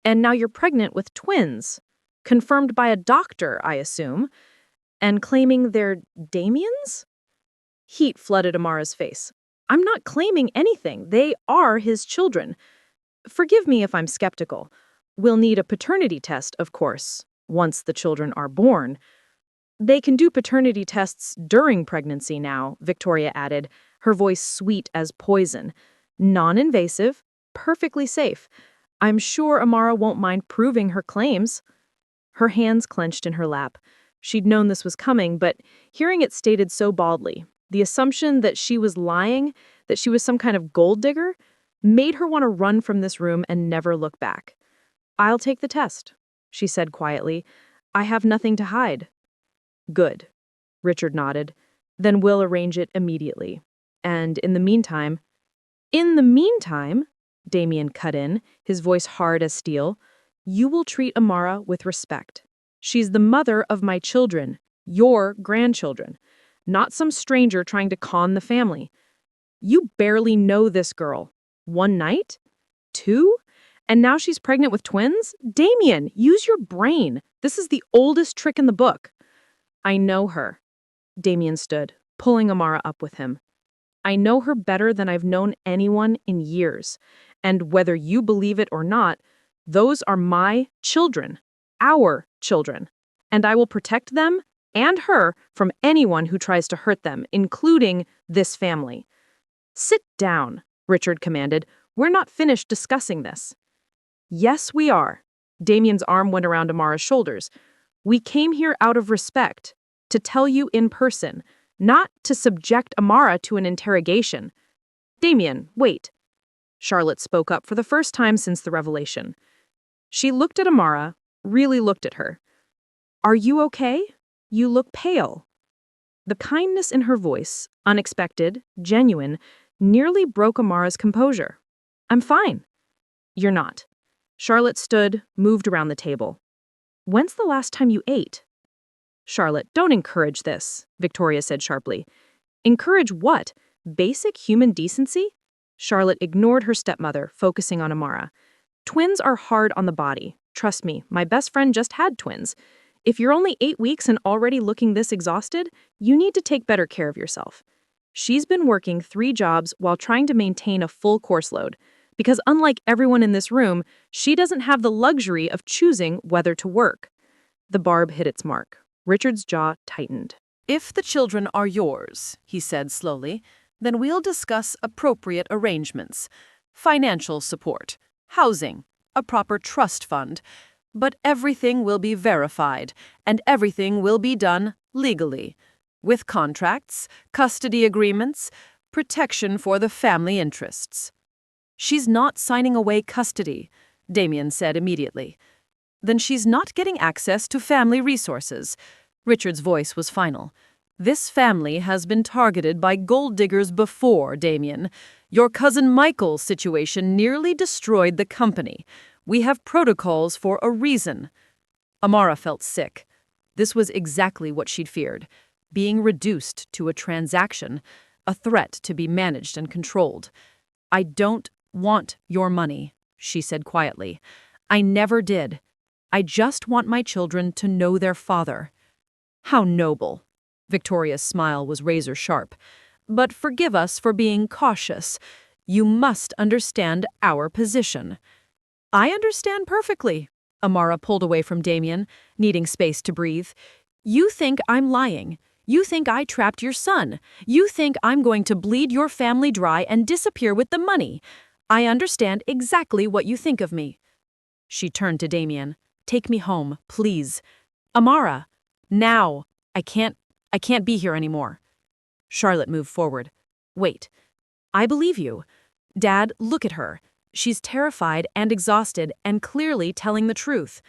And now you're pregnant with twins, confirmed by a doctor, I assume, and claiming they're Damien's?" Heat flooded Amara's face. "I'm not claiming anything. They are his children. Forgive me if I'm skeptical. We'll need a paternity test, of course, once the children are born." "They can do paternity tests during pregnancy now," Victoria added, her voice sweet as poison. "Non-invasive, perfectly safe. I'm sure Amara won't mind proving her claims." Her hands clenched in her lap. She'd known this was coming, but hearing it stated so baldly, the assumption that she was lying, that she was some kind of gold digger, made her want to run from this room and never look back. "I'll take the test," she said quietly. "I have nothing to hide." "Good," Richard nodded. "Then we'll arrange it immediately. And in the meantime—" "In the meantime," Damien cut in, his voice hard as steel, "you will treat Amara with respect. She's the mother of my children, your grandchildren, not some stranger trying to con the family. You barely know this girl. 1 night? 2? And now she's pregnant with twins? Damien, use your brain. This is the oldest trick in the book." "I know her." Damien stood, pulling Amara up with him. "I know her better than I've known anyone in years. And whether you believe it or not, those are my children, our children. And I will protect them and her from anyone who tries to hurt them, including this family." "Sit down," Richard commanded. "We're not finished discussing this." "Yes, we are." Damien's arm went around Amara's shoulders. "We came here out of respect, to tell you in person, not to subject Amara to an interrogation." "Damien, wait." Charlotte spoke up for the first time since the revelation. She looked at Amara, really looked at her. "Are you okay? You look pale." The kindness in her voice, unexpected, genuine, nearly broke Amara's composure. I'm fine. You're not. Charlotte stood, moved around the table. When's the last time you ate? Charlotte, don't encourage this, Victoria said sharply. Encourage what? Basic human decency? Charlotte ignored her stepmother, focusing on Amara. Twins are hard on the body. Trust me, my best friend just had twins. If you're only 8 weeks and already looking this exhausted, you need to take better care of yourself. She's been working 3 jobs while trying to maintain a full course load, because unlike everyone in this room, she doesn't have the luxury of choosing whether to work. The barb hit its mark. Richard's jaw tightened. If the children are yours, he said slowly, then we'll discuss appropriate arrangements, financial support, housing, a proper trust fund. But everything will be verified, and everything will be done legally, with contracts, custody agreements, protection for the family interests. She's not signing away custody, Damien said immediately. Then she's not getting access to family resources. Richard's voice was final. This family has been targeted by gold diggers before, Damien. Your cousin Michael's situation nearly destroyed the company. We have protocols for a reason. Amara felt sick. This was exactly what she'd feared. Being reduced to a transaction, a threat to be managed and controlled. I don't want your money, she said quietly. I never did. I just want my children to know their father. How noble. Victoria's smile was razor sharp. But forgive us for being cautious. You must understand our position. I understand perfectly. Amara pulled away from Damien, needing space to breathe. You think I'm lying. You think I trapped your son. You think I'm going to bleed your family dry and disappear with the money. I understand exactly what you think of me. She turned to Damien. Take me home, please. Amara, now. I can't be here anymore. Charlotte moved forward. Wait. I believe you. Dad, look at her. She's terrified and exhausted and clearly telling the truth.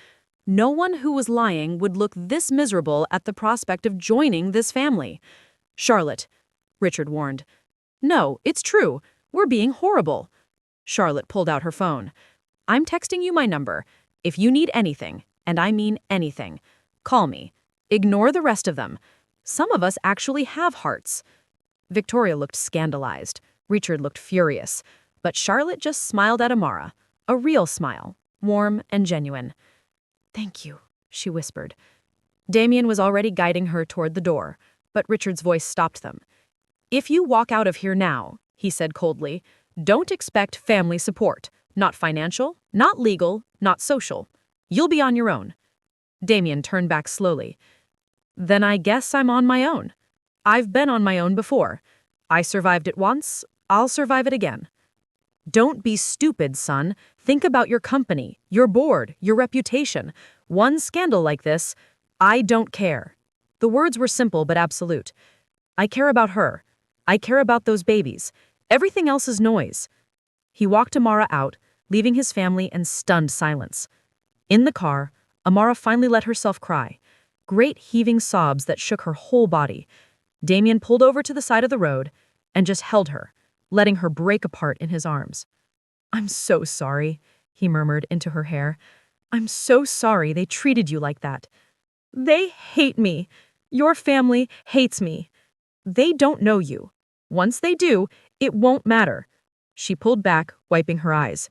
No one who was lying would look this miserable at the prospect of joining this family. Charlotte, Richard warned. No, it's true. We're being horrible. Charlotte pulled out her phone. I'm texting you my number. If you need anything, and I mean anything, call me. Ignore the rest of them. Some of us actually have hearts. Victoria looked scandalized. Richard looked furious. But Charlotte just smiled at Amara. A real smile, warm and genuine. Thank you, she whispered. Damien was already guiding her toward the door, but Richard's voice stopped them. If you walk out of here now, he said coldly, don't expect family support. Not financial, not legal, not social. You'll be on your own. Damien turned back slowly. Then I guess I'm on my own. I've been on my own before. I survived it once, I'll survive it again. Don't be stupid, son. Think about your company, your board, your reputation. One scandal like this, I don't care. The words were simple but absolute. I care about her. I care about those babies. Everything else is noise. He walked Amara out, leaving his family in stunned silence. In the car, Amara finally let herself cry. Great heaving sobs that shook her whole body. Damien pulled over to the side of the road and just held her, letting her break apart in his arms. I'm so sorry, he murmured into her hair. I'm so sorry they treated you like that. They hate me. Your family hates me. They don't know you. Once they do, it won't matter. She pulled back, wiping her eyes.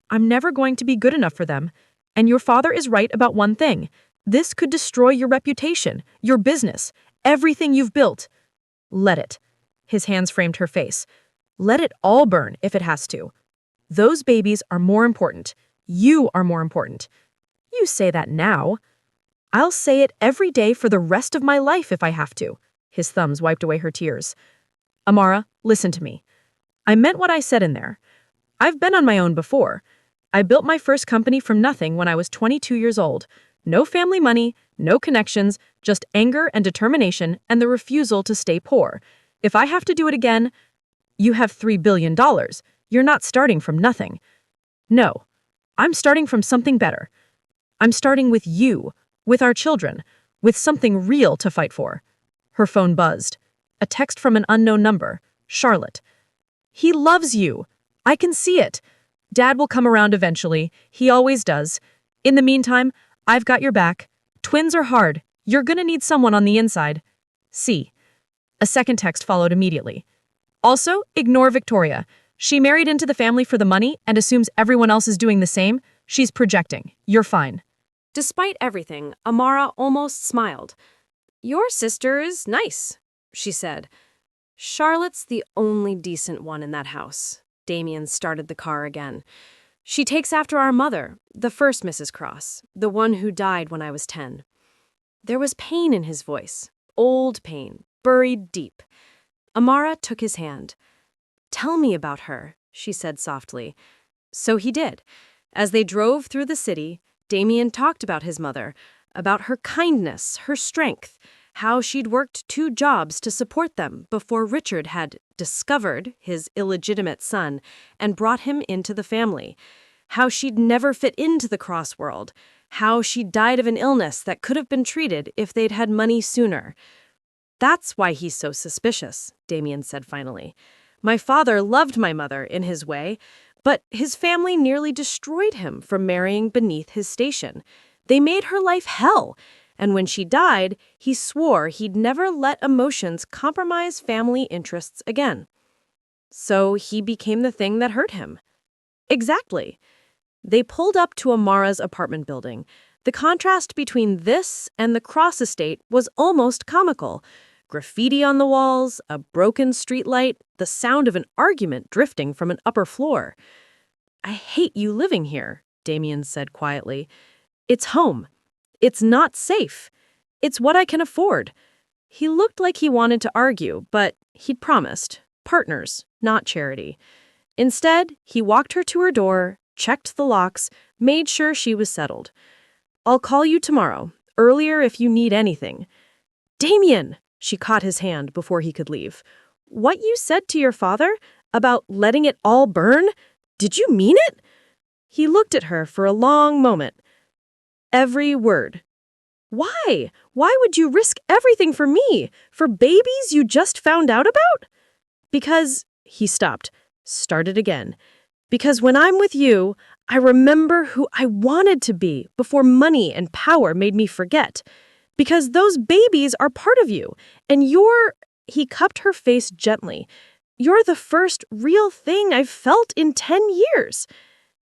I'm never going to be good enough for them. And your father is right about one thing. This could destroy your reputation, your business, everything you've built. Let it. His hands framed her face. Let it all burn if it has to. Those babies are more important. You are more important. You say that now. I'll say it every day for the rest of my life if I have to. His thumbs wiped away her tears. Amara, listen to me. I meant what I said in there. I've been on my own before. I built my first company from nothing when I was 22 years old. No family money, no connections, just anger and determination and the refusal to stay poor. If I have to do it again, you have $3 billion. You're not starting from nothing. No, I'm starting from something better. I'm starting with you, with our children, with something real to fight for. Her phone buzzed. A text from an unknown number. Charlotte. He loves you. I can see it. Dad will come around eventually. He always does. In the meantime, I've got your back. Twins are hard. You're gonna need someone on the inside. C. A second text followed immediately. Also, ignore Victoria. She married into the family for the money and assumes everyone else is doing the same. She's projecting. You're fine. Despite everything, Amara almost smiled. "Your sister is nice," she said. "Charlotte's the only decent one in that house." Damien started the car again. "She takes after our mother, the first Mrs. Cross, the one who died when I was 10. There was pain in his voice, old pain, buried deep. Amara took his hand. "Tell me about her," she said softly. So he did. As they drove through the city, Damien talked about his mother, about her kindness, her strength, how she'd worked 2 jobs to support them before Richard had discovered his illegitimate son and brought him into the family, how she'd never fit into the Cross world, how she died of an illness that could have been treated if they'd had money sooner. "That's why he's so suspicious," Damien said finally. "My father loved my mother in his way, but his family nearly destroyed him for marrying beneath his station. They made her life hell, and when she died, he swore he'd never let emotions compromise family interests again. So he became the thing that hurt him." "Exactly." They pulled up to Amara's apartment building. The contrast between this and the Cross estate was almost comical. Graffiti on the walls, a broken streetlight, the sound of an argument drifting from an upper floor. "I hate you living here," Damien said quietly. "It's home. It's not safe. It's what I can afford." He looked like he wanted to argue, but he'd promised. Partners, not charity. Instead, he walked her to her door, checked the locks, made sure she was settled. "I'll call you tomorrow, earlier if you need anything." "Damien!" She caught his hand before he could leave. "What you said to your father about letting it all burn, did you mean it?" He looked at her for a long moment. "Every word." "Why? Why would you risk everything for me? For babies you just found out about?" "Because," he stopped, started again. "Because when I'm with you, I remember who I wanted to be before money and power made me forget. Because those babies are part of you, and you're—" He cupped her face gently. "You're the first real thing I've felt in 10 years.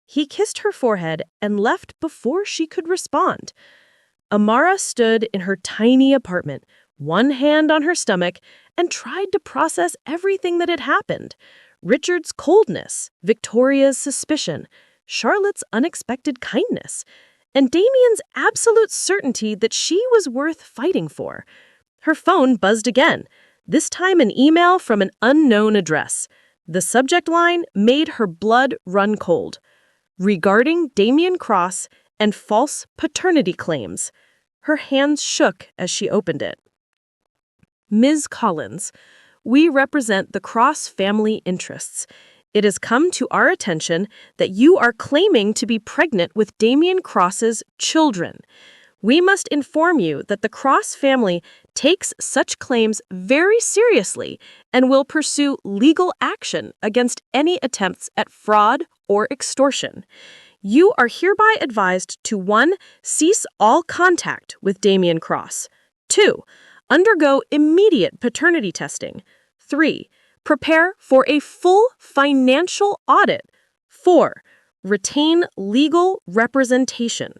He kissed her forehead and left before she could respond. Amara stood in her tiny apartment, one hand on her stomach, and tried to process everything that had happened. Richard's coldness, Victoria's suspicion, Charlotte's unexpected kindness, and Damien's absolute certainty that she was worth fighting for. Her phone buzzed again, this time an email from an unknown address. The subject line made her blood run cold. Regarding Damien Cross and false paternity claims. Her hands shook as she opened it. "Ms. Collins, we represent the Cross family interests. It has come to our attention that you are claiming to be pregnant with Damien Cross's children. We must inform you that the Cross family takes such claims very seriously and will pursue legal action against any attempts at fraud or extortion. You are hereby advised to 1. Cease all contact with Damien Cross. 2. Undergo immediate paternity testing. 3. Prepare for a full financial audit. 4. Retain legal representation.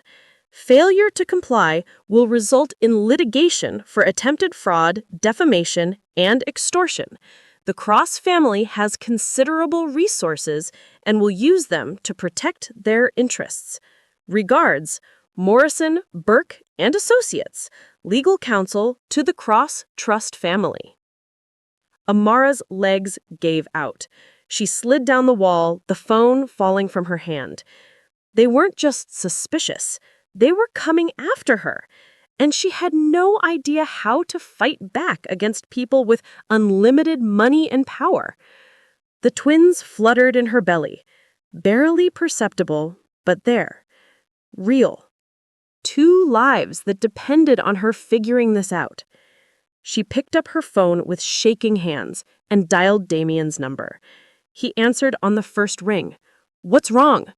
Failure to comply will result in litigation for attempted fraud, defamation, and extortion. The Cross family has considerable resources and will use them to protect their interests. Regards, Morrison, Burke, and Associates, legal counsel to the Cross Trust family." Amara's legs gave out. She slid down the wall, the phone falling from her hand. They weren't just suspicious. They were coming after her, and she had no idea how to fight back against people with unlimited money and power. The twins fluttered in her belly, barely perceptible, but there. Real. 2 lives that depended on her figuring this out. She picked up her phone with shaking hands and dialed Damien's number. He answered on the first ring. "What's wrong?"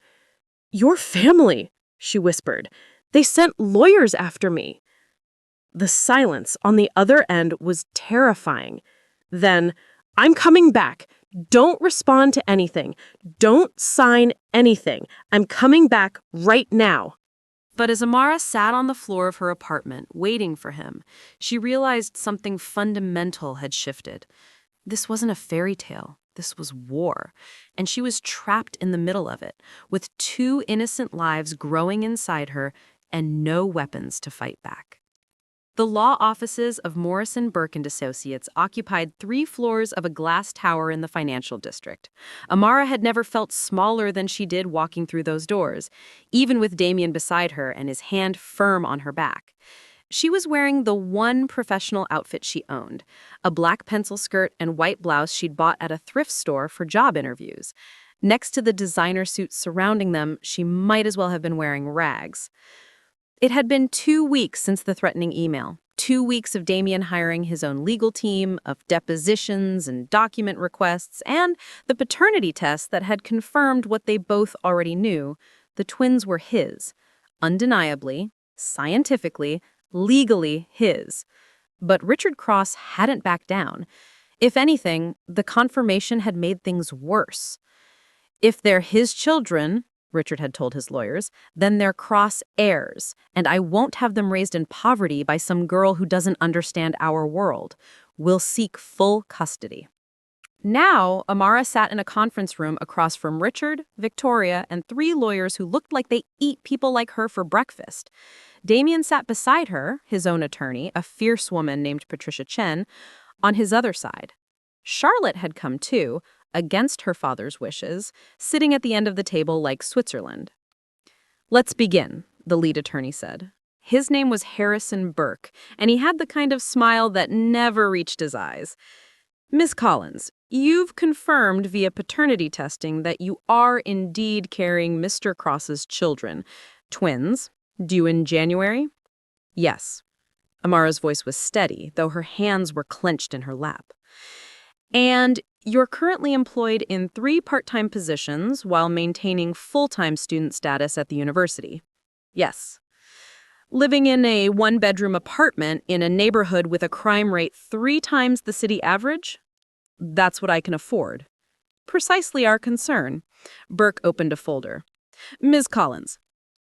"Your family," she whispered. "They sent lawyers after me." The silence on the other end was terrifying. Then, "I'm coming back. Don't respond to anything. Don't sign anything. I'm coming back right now." But as Amara sat on the floor of her apartment, waiting for him, she realized something fundamental had shifted. This wasn't a fairy tale. This was war. And she was trapped in the middle of it, with 2 innocent lives growing inside her and no weapons to fight back. The law offices of Morrison, Burke & Associates occupied 3 floors of a glass tower in the financial district. Amara had never felt smaller than she did walking through those doors, even with Damien beside her and his hand firm on her back. She was wearing the one professional outfit she owned, a black pencil skirt and white blouse she'd bought at a thrift store for job interviews. Next to the designer suits surrounding them, she might as well have been wearing rags. It had been 2 weeks since the threatening email, 2 weeks of Damien hiring his own legal team, of depositions and document requests, and the paternity test that had confirmed what they both already knew. The twins were his. Undeniably, scientifically, legally his. But Richard Cross hadn't backed down. If anything, the confirmation had made things worse. If they're his children, Richard had told his lawyers, then they're Cross heirs, and I won't have them raised in poverty by some girl who doesn't understand our world. We'll seek full custody. Now, Amara sat in a conference room across from Richard, Victoria, and 3 lawyers who looked like they eat people like her for breakfast. Damien sat beside her, his own attorney, a fierce woman named Patricia Chen, on his other side. Charlotte had come too, against her father's wishes, sitting at the end of the table like Switzerland. "Let's begin," the lead attorney said. His name was Harrison Burke, and he had the kind of smile that never reached his eyes. "Ms. Collins, you've confirmed via paternity testing that you are indeed carrying Mr. Cross's children, twins, due in January?" "Yes." Amara's voice was steady, though her hands were clenched in her lap. "And you're currently employed in 3 part-time positions while maintaining full-time student status at the university?" "Yes." "Living in a 1-bedroom apartment in a neighborhood with a crime rate 3 times the city average?" "That's what I can afford." "Precisely our concern." Burke opened a folder. "Ms. Collins,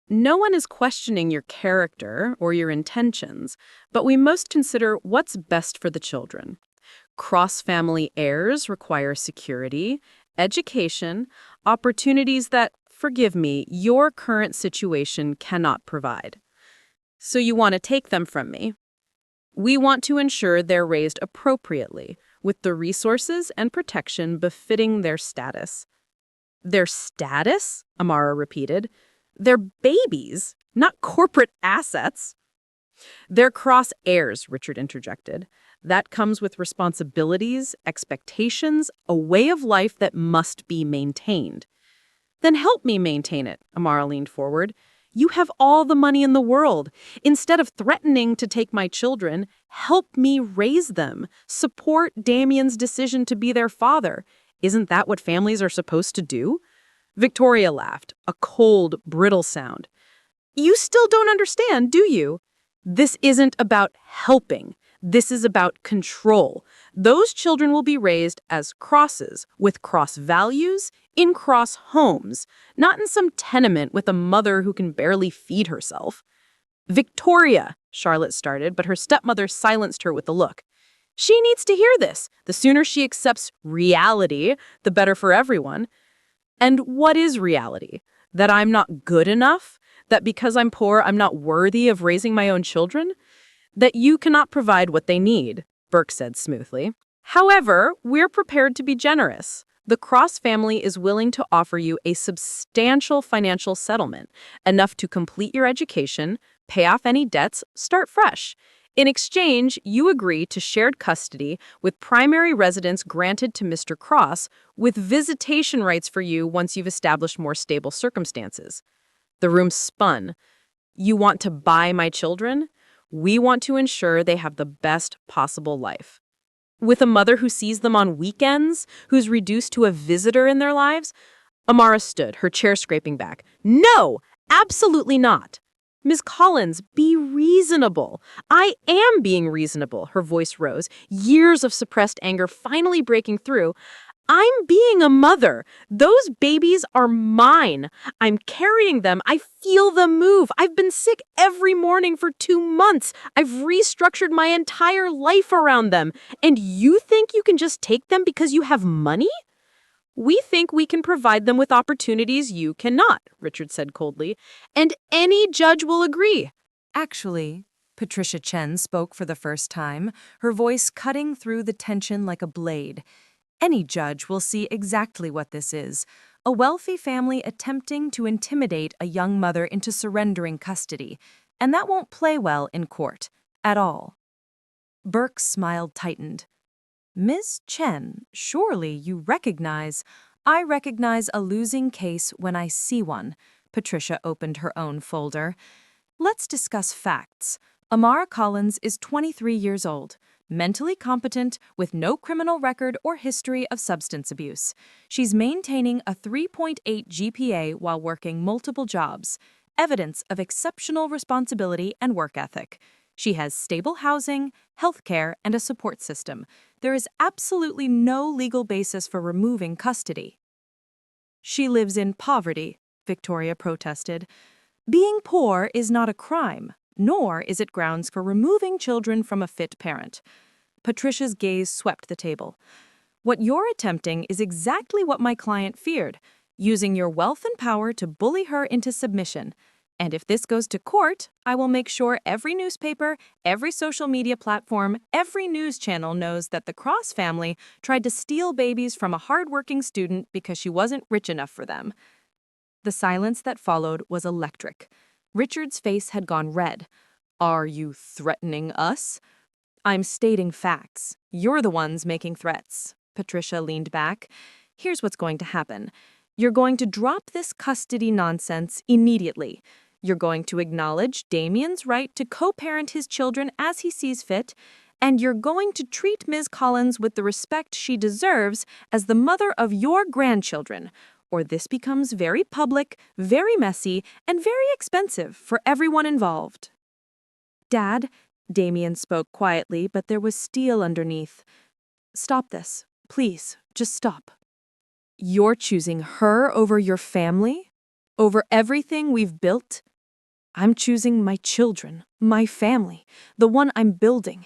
no one is questioning your character or your intentions, but we must consider what's best for the children. Cross-family heirs require security, education, opportunities that, forgive me, your current situation cannot provide. So you want to take them from me? We want to ensure they're raised appropriately, with the resources and protection befitting their status." "Their status?" Amara repeated. "They're babies, not corporate assets." "They're Cross heirs," Richard interjected. "That comes with responsibilities, expectations, a way of life that must be maintained." "Then help me maintain it," Amara leaned forward. "You have all the money in the world. Instead of threatening to take my children, help me raise them. Support Damien's decision to be their father. Isn't that what families are supposed to do?" Victoria laughed, a cold, brittle sound. "You still don't understand, do you? This isn't about helping. This is about control. Those children will be raised as Crosses, with Cross values, in Cross homes, not in some tenement with a mother who can barely feed herself." "Victoria," Charlotte started, but her stepmother silenced her with a look. "She needs to hear this. The sooner she accepts reality, the better for everyone." "And what is reality? That I'm not good enough? That because I'm poor, I'm not worthy of raising my own children?" "That you cannot provide what they need," Burke said smoothly. "However, we're prepared to be generous. The Cross family is willing to offer you a substantial financial settlement, enough to complete your education, pay off any debts, start fresh. In exchange, you agree to shared custody with primary residence granted to Mr. Cross, with visitation rights for you once you've established more stable circumstances." The room spun. "You want to buy my children? We want to ensure they have the best possible life. With a mother who sees them on weekends, who's reduced to a visitor in their lives, Amara stood, her chair scraping back. No, absolutely not. Ms. Collins, be reasonable. I am being reasonable, her voice rose, years of suppressed anger finally breaking through. I'm being a mother. Those babies are mine. I'm carrying them. I feel them move. I've been sick every morning for 2 months. I've restructured my entire life around them. And you think you can just take them because you have money? We think we can provide them with opportunities you cannot, Richard said coldly, and any judge will agree. Actually, Patricia Chen spoke for the first time, her voice cutting through the tension like a blade. Any judge will see exactly what this is: a wealthy family attempting to intimidate a young mother into surrendering custody, and that won't play well in court, at all. Burke's smile tightened. Ms. Chen, surely you recognize— I recognize a losing case when I see one. Patricia opened her own folder. Let's discuss facts. Amara Collins is 23 years old, mentally competent, with no criminal record or history of substance abuse. She's maintaining a 3.8 GPA while working multiple jobs, evidence of exceptional responsibility and work ethic. She has stable housing, health care, and a support system. There is absolutely no legal basis for removing custody. She lives in poverty, Victoria protested. Being poor is not a crime, nor is it grounds for removing children from a fit parent. Patricia's gaze swept the table. What you're attempting is exactly what my client feared, using your wealth and power to bully her into submission. And if this goes to court, I will make sure every newspaper, every social media platform, every news channel knows that the Cross family tried to steal babies from a hardworking student because she wasn't rich enough for them. The silence that followed was electric. Richard's face had gone red. Are you threatening us? I'm stating facts. You're the ones making threats. Patricia leaned back. Here's what's going to happen. You're going to drop this custody nonsense immediately. You're going to acknowledge Damien's right to co-parent his children as he sees fit, and you're going to treat Ms. Collins with the respect she deserves as the mother of your grandchildren, or this becomes very public, very messy, and very expensive for everyone involved. Dad, Damien spoke quietly, but there was steel underneath. Stop this. Please, just stop. You're choosing her over your family? Over everything we've built? I'm choosing my children, my family, the one I'm building.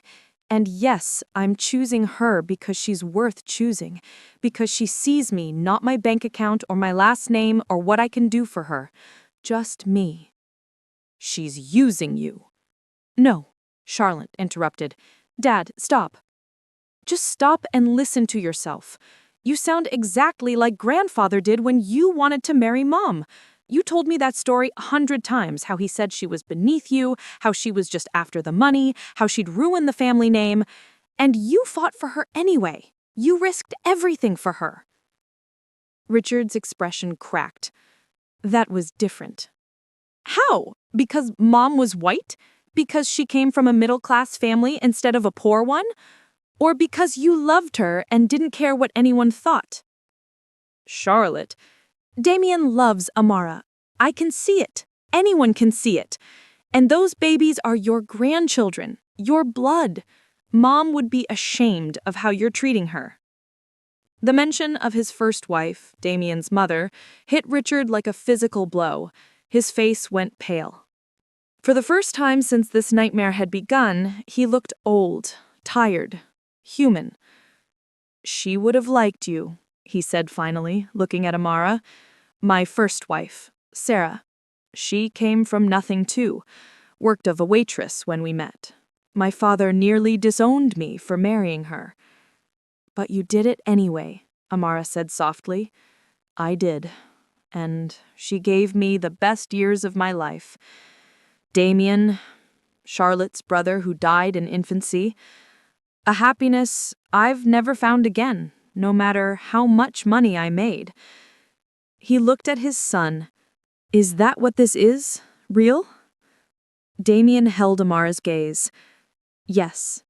And yes, I'm choosing her because she's worth choosing, because she sees me, not my bank account or my last name or what I can do for her. Just me. She's using you. No, Charlotte interrupted. Dad, stop. Just stop and listen to yourself. You sound exactly like grandfather did when you wanted to marry Mom. You told me that story 100 times, how he said she was beneath you, how she was just after the money, how she'd ruin the family name. And you fought for her anyway. You risked everything for her. Richard's expression cracked. That was different. How? Because Mom was white? Because she came from a middle-class family instead of a poor one? Or because you loved her and didn't care what anyone thought? Charlotte, Damien loves Amara. I can see it. Anyone can see it. And those babies are your grandchildren, your blood. Mom would be ashamed of how you're treating her. The mention of his first wife, Damien's mother, hit Richard like a physical blow. His face went pale. For the first time since this nightmare had begun, he looked old, tired, human. She would have liked you, he said finally, looking at Amara. My first wife, Sarah. She came from nothing too, worked as a waitress when we met. My father nearly disowned me for marrying her. But you did it anyway, Amara said softly. I did, and she gave me the best years of my life. Damien, Charlotte's brother who died in infancy, a happiness I've never found again, no matter how much money I made. He looked at his son. Is that what this is? Real? Damien held Amara's gaze. Yes.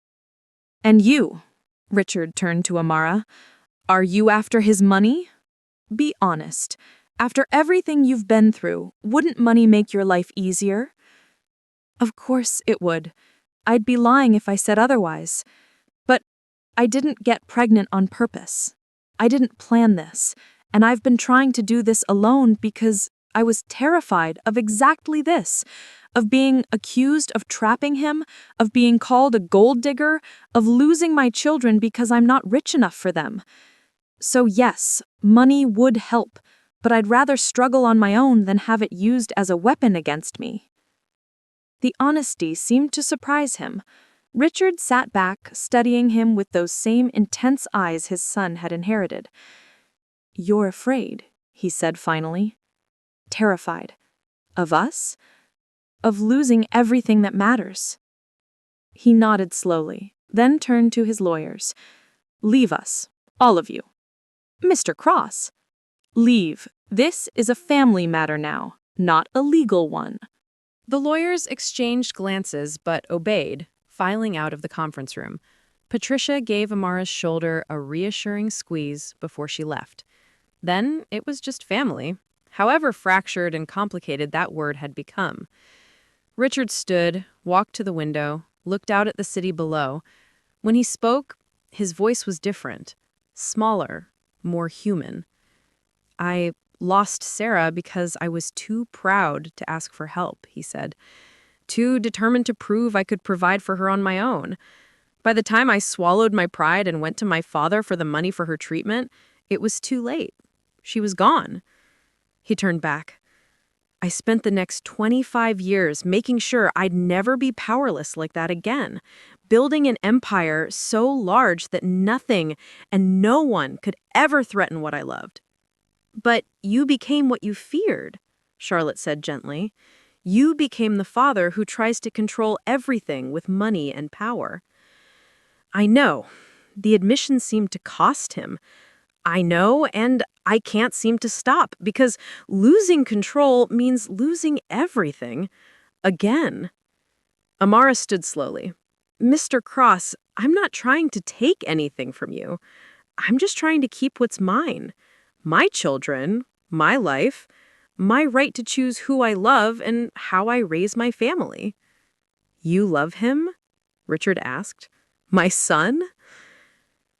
And you, Richard turned to Amara, are you after his money? Be honest. After everything you've been through, wouldn't money make your life easier? Of course it would. I'd be lying if I said otherwise. But I didn't get pregnant on purpose. I didn't plan this, and I've been trying to do this alone because I was terrified of exactly this, of being accused of trapping him, of being called a gold digger, of losing my children because I'm not rich enough for them. So yes, money would help, but I'd rather struggle on my own than have it used as a weapon against me. The honesty seemed to surprise him. Richard sat back, studying him with those same intense eyes his son had inherited. You're afraid, he said finally. Terrified. Of us? Of losing everything that matters. He nodded slowly, then turned to his lawyers. Leave us, all of you. Mr. Cross. Leave. This is a family matter now, not a legal one. The lawyers exchanged glances but obeyed, filing out of the conference room. Patricia gave Amara's shoulder a reassuring squeeze before she left. Then it was just family, however fractured and complicated that word had become. Richard stood, walked to the window, looked out at the city below. When he spoke, his voice was different, smaller, more human. I lost Sarah because I was too proud to ask for help, he said. Too determined to prove I could provide for her on my own. By the time I swallowed my pride and went to my father for the money for her treatment, it was too late. She was gone. He turned back. I spent the next 25 years making sure I'd never be powerless like that again, building an empire so large that nothing and no one could ever threaten what I loved. But you became what you feared, Charlotte said gently. You became the father who tries to control everything with money and power. I know. The admission seemed to cost him. I know, and I can't seem to stop, because losing control means losing everything. Again. Amara stood slowly. Mr. Cross, I'm not trying to take anything from you. I'm just trying to keep what's mine. My children, my life, my right to choose who I love and how I raise my family. You love him? Richard asked. My son?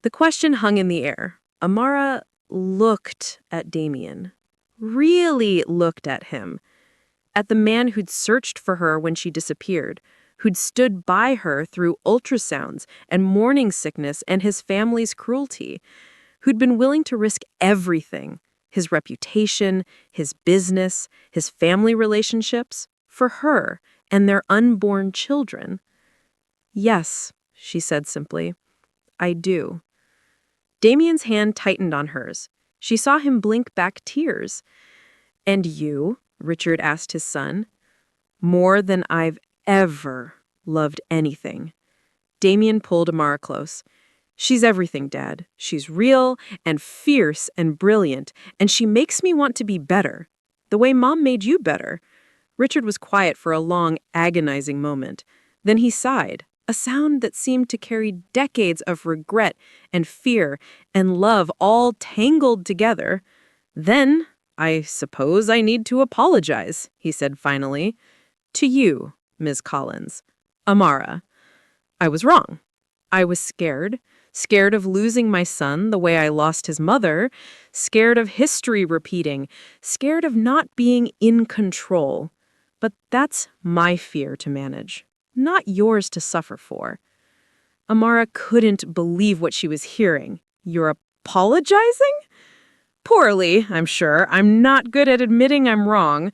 The question hung in the air. Amara looked at Damien. Really looked at him. At the man who'd searched for her when she disappeared, who'd stood by her through ultrasounds and morning sickness and his family's cruelty, who'd been willing to risk everything, his reputation, his business, his family relationships, for her and their unborn children. Yes, she said simply, I do. Damien's hand tightened on hers. She saw him blink back tears. And you, Richard asked his son, more than I've ever loved anything. Damien pulled Amara close. She's everything, Dad. She's real and fierce and brilliant, and she makes me want to be better, the way Mom made you better. Richard was quiet for a long, agonizing moment. Then he sighed, a sound that seemed to carry decades of regret and fear and love all tangled together. Then, I suppose I need to apologize, he said finally. To you, Ms. Collins. Amara. I was wrong. I was scared. Scared of losing my son the way I lost his mother. Scared of history repeating. Scared of not being in control. But that's my fear to manage, not yours to suffer for. Amara couldn't believe what she was hearing. You're apologizing? Poorly, I'm sure. I'm not good at admitting I'm wrong.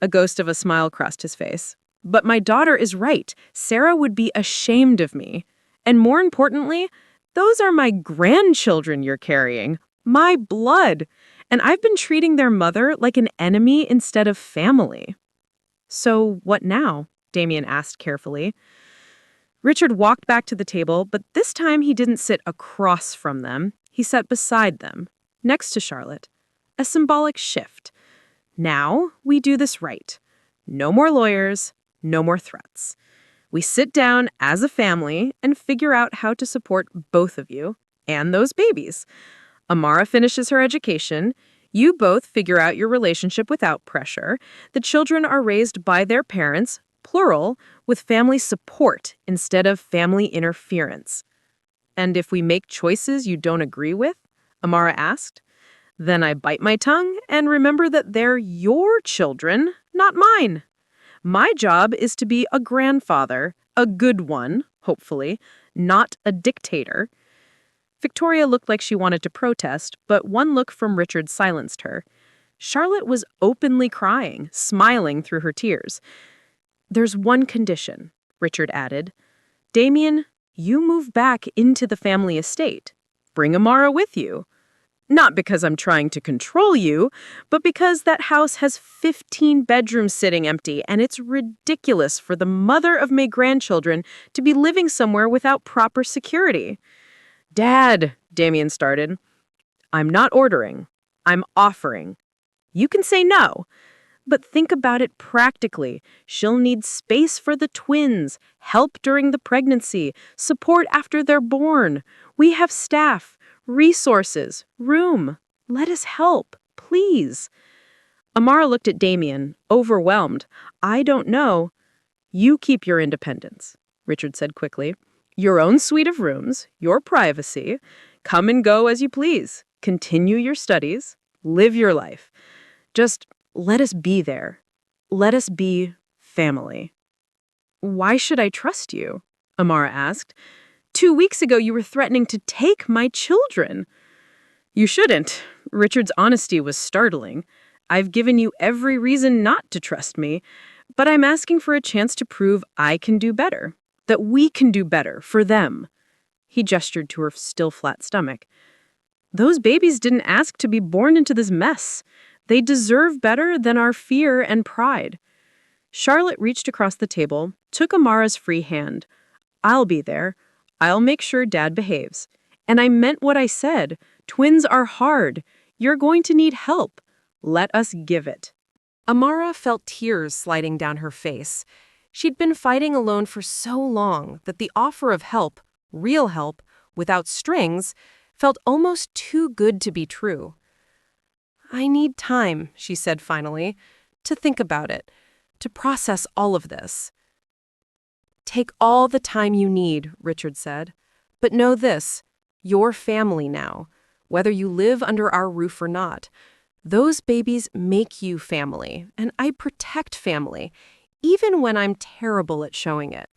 A ghost of a smile crossed his face. But my daughter is right. Sarah would be ashamed of me. And more importantly, those are my grandchildren you're carrying. My blood. And I've been treating their mother like an enemy instead of family. So what now? Damien asked carefully. Richard walked back to the table, but this time he didn't sit across from them. He sat beside them, next to Charlotte. A symbolic shift. Now we do this right. No more lawyers, No more threats. We sit down as a family and figure out how to support both of you and those babies. Amara finishes her education. You both figure out your relationship without pressure. The children are raised by their parents, plural, with family support instead of family interference. And if we make choices you don't agree with, Amara asked, then I bite my tongue and remember that they're your children, not mine. My job is to be a grandfather, a good one, hopefully, not a dictator. Victoria looked like she wanted to protest, but one look from Richard silenced her. Charlotte was openly crying, smiling through her tears. There's one condition, Richard added. Damien, you move back into the family estate. Bring Amara with you. Not because I'm trying to control you, but because that house has 15 bedrooms sitting empty, and it's ridiculous for the mother of my grandchildren to be living somewhere without proper security. Dad, Damien started. I'm not ordering. I'm offering. You can say no. But think about it practically. She'll need space for the twins, help during the pregnancy, support after they're born. We have staff, resources, room. Let us help, please. Amara looked at Damien, overwhelmed. I don't know. You keep your independence, Richard said quickly. Your own suite of rooms, your privacy. Come and go as you please. Continue your studies. Live your life. Just let us be there. Let us be family. Why should I trust you? Amara asked. 2 weeks ago, you were threatening to take my children. You shouldn't. Richard's honesty was startling. I've given you every reason not to trust me, but I'm asking for a chance to prove I can do better, that we can do better for them. He gestured to her still flat stomach. Those babies didn't ask to be born into this mess. They deserve better than our fear and pride. Charlotte reached across the table, took Amara's free hand. I'll be there. I'll make sure Dad behaves. And I meant what I said. Twins are hard. You're going to need help. Let us give it. Amara felt tears sliding down her face. She'd been fighting alone for so long that the offer of help, real help, without strings, felt almost too good to be true. I need time, she said finally, to think about it, to process all of this. Take all the time you need, Richard said. But know this, you're family now, whether you live under our roof or not. Those babies make you family, and I protect family, even when I'm terrible at showing it.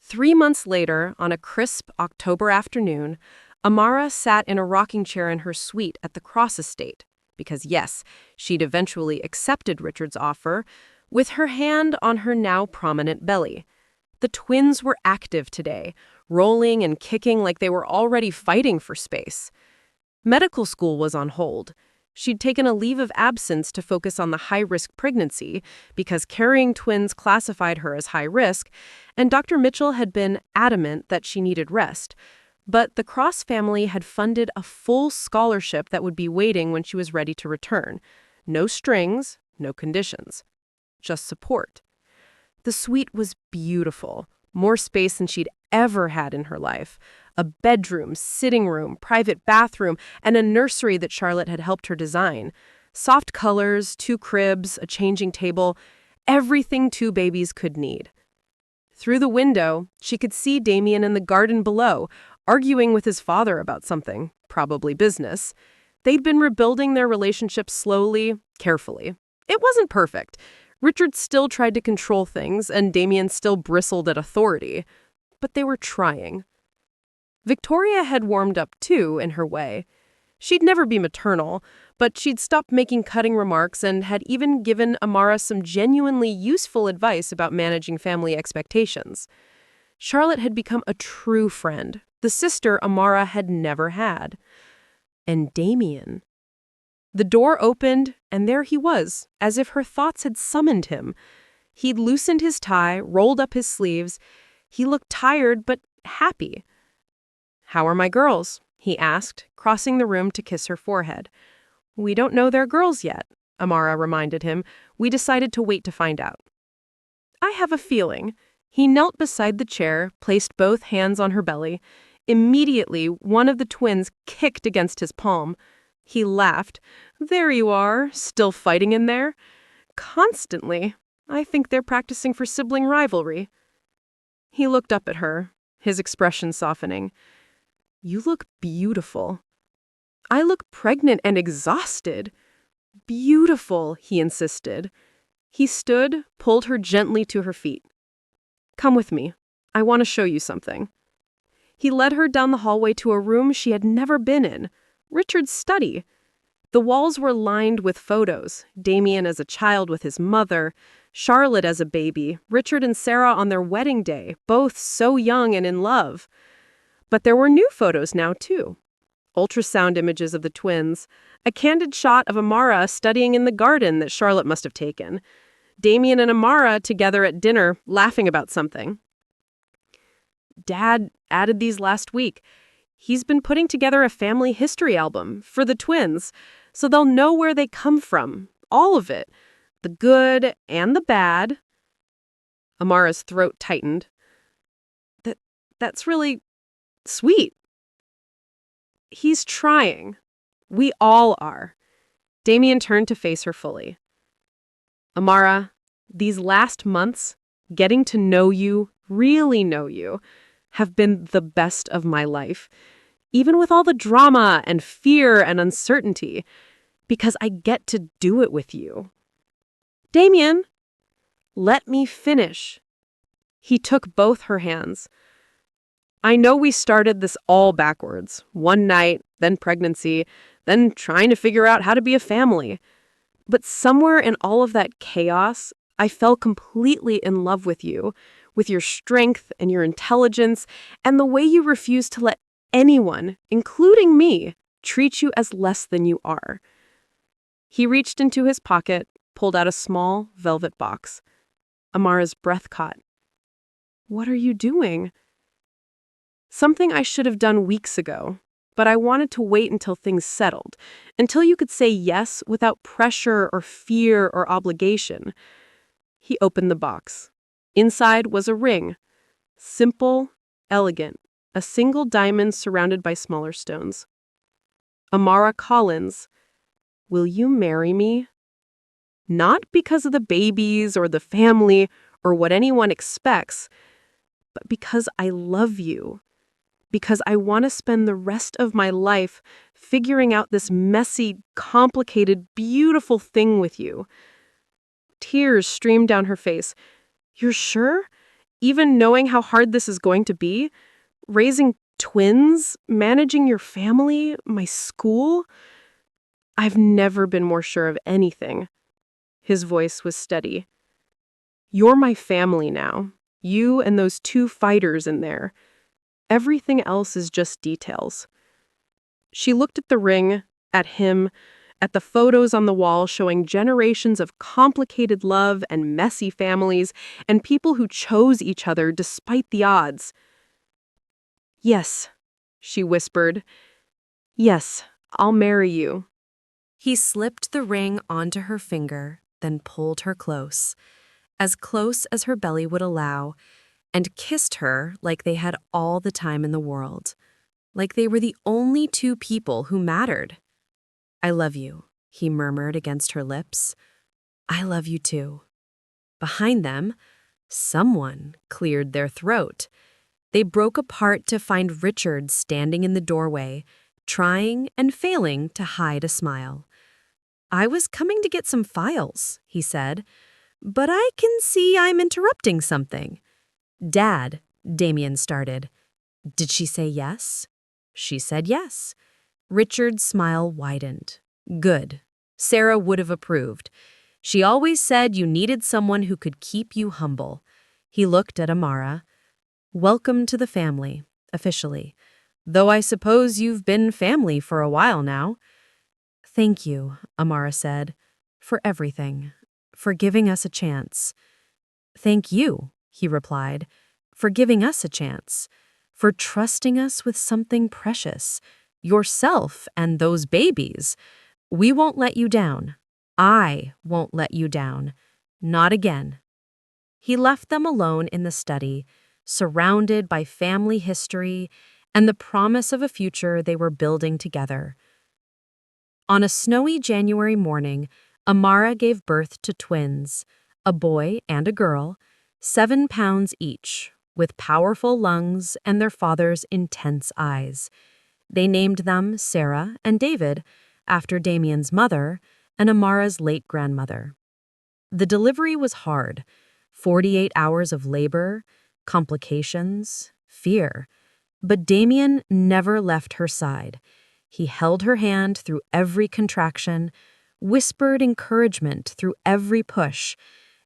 3 months later, on a crisp October afternoon, Amara sat in a rocking chair in her suite at the Cross estate, because yes, she'd eventually accepted Richard's offer, with her hand on her now prominent belly. The twins were active today, rolling and kicking like they were already fighting for space. Medical school was on hold. She'd taken a leave of absence to focus on the high-risk pregnancy because carrying twins classified her as high risk, and Dr. Mitchell had been adamant that she needed rest. But the Cross family had funded a full scholarship that would be waiting when she was ready to return. No strings, no conditions. Just support. The suite was beautiful, more space than she'd ever had in her life. A bedroom, sitting room, private bathroom, and a nursery that Charlotte had helped her design. Soft colors, 2 cribs, a changing table, everything 2 babies could need. Through the window, she could see Damien in the garden below, arguing with his father about something, probably business. They'd been rebuilding their relationship slowly, carefully. It wasn't perfect. Richard still tried to control things, and Damien still bristled at authority. But they were trying. Victoria had warmed up too, in her way. She'd never be maternal, but she'd stopped making cutting remarks and had even given Amara some genuinely useful advice about managing family expectations. Charlotte had become a true friend, the sister Amara had never had. And Damien. The door opened, and there he was, as if her thoughts had summoned him. He'd loosened his tie, rolled up his sleeves. He looked tired, but happy. "How are my girls?" he asked, crossing the room to kiss her forehead. "We don't know they're girls yet," Amara reminded him. "We decided to wait to find out." I have a feeling. He knelt beside the chair, placed both hands on her belly. Immediately, one of the twins kicked against his palm. He laughed. There you are, still fighting in there? Constantly. I think they're practicing for sibling rivalry. He looked up at her, his expression softening. You look beautiful. I look pregnant and exhausted. Beautiful, he insisted. He stood, pulled her gently to her feet. Come with me. I want to show you something. He led her down the hallway to a room she had never been in, Richard's study. The walls were lined with photos, Damien as a child with his mother, Charlotte as a baby, Richard and Sarah on their wedding day, both so young and in love. But there were new photos now, too. Ultrasound images of the twins, a candid shot of Amara studying in the garden that Charlotte must have taken, Damien and Amara together at dinner laughing about something. Dad added these last week. He's been putting together a family history album for the twins, so they'll know where they come from, all of it, the good and the bad. Amara's throat tightened. That's really sweet. He's trying. We all are. Damien turned to face her fully. Amara, these last months, getting to know you, really know you, have been the best of my life, even with all the drama and fear and uncertainty, because I get to do it with you. Damien, let me finish. He took both her hands. I know we started this all backwards. One night, then pregnancy, then trying to figure out how to be a family. But somewhere in all of that chaos, I fell completely in love with you, with your strength and your intelligence, and the way you refuse to let anyone, including me, treat you as less than you are. He reached into his pocket, pulled out a small velvet box. Amara's breath caught. What are you doing? Something I should have done weeks ago, but I wanted to wait until things settled, until you could say yes without pressure or fear or obligation. He opened the box. Inside was a ring. Simple, elegant, a single diamond surrounded by smaller stones. Amara Collins, will you marry me? Not because of the babies or the family or what anyone expects, but because I love you. Because I want to spend the rest of my life figuring out this messy, complicated, beautiful thing with you. Tears streamed down her face. You're sure? Even knowing how hard this is going to be? Raising twins? Managing your family? My school? I've never been more sure of anything. His voice was steady. You're my family now. You and those two fighters in there. Everything else is just details. She looked at the ring, at him, at the photos on the wall showing generations of complicated love and messy families and people who chose each other despite the odds. Yes, she whispered. Yes, I'll marry you. He slipped the ring onto her finger, then pulled her close as her belly would allow, and kissed her like they had all the time in the world, like they were the only two people who mattered. I love you, he murmured against her lips. I love you too. Behind them, someone cleared their throat. They broke apart to find Richard standing in the doorway, trying and failing to hide a smile. I was coming to get some files, he said, but I can see I'm interrupting something. Dad, Damien started. Did she say yes? She said yes. Richard's smile widened. Good. Sarah would have approved. She always said you needed someone who could keep you humble. He looked at Amara. Welcome to the family, officially. Though I suppose you've been family for a while now. Thank you, Amara said, for everything, for giving us a chance. Thank you, he replied, for giving us a chance, for trusting us with something precious, yourself and those babies. We won't let you down. I won't let you down. Not again. He left them alone in the study, surrounded by family history and the promise of a future they were building together. On a snowy January morning, Amara gave birth to twins, a boy and a girl, 7 pounds each, with powerful lungs and their father's intense eyes. They named them Sarah and David, after Damien's mother and Amara's late grandmother. The delivery was hard, 48 hours of labor, complications, fear. But Damien never left her side. He held her hand through every contraction, whispered encouragement through every push,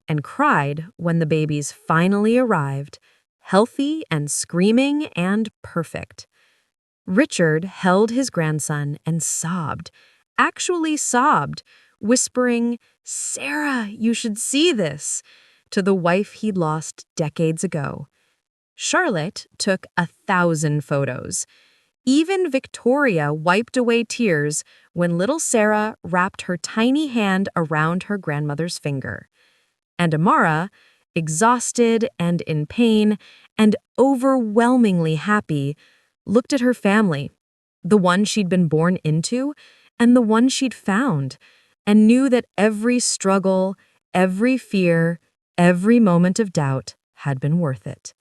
and cried when the babies finally arrived, healthy and screaming and perfect. Richard held his grandson and sobbed, actually sobbed, whispering, "Sarah, you should see this," to the wife he'd lost decades ago. Charlotte took 1,000 photos. Even Victoria wiped away tears when little Sarah wrapped her tiny hand around her grandmother's finger. And Amara, exhausted and in pain and overwhelmingly happy, looked at her family, the one she'd been born into and the one she'd found, and knew that every struggle, every fear, every moment of doubt had been worth it.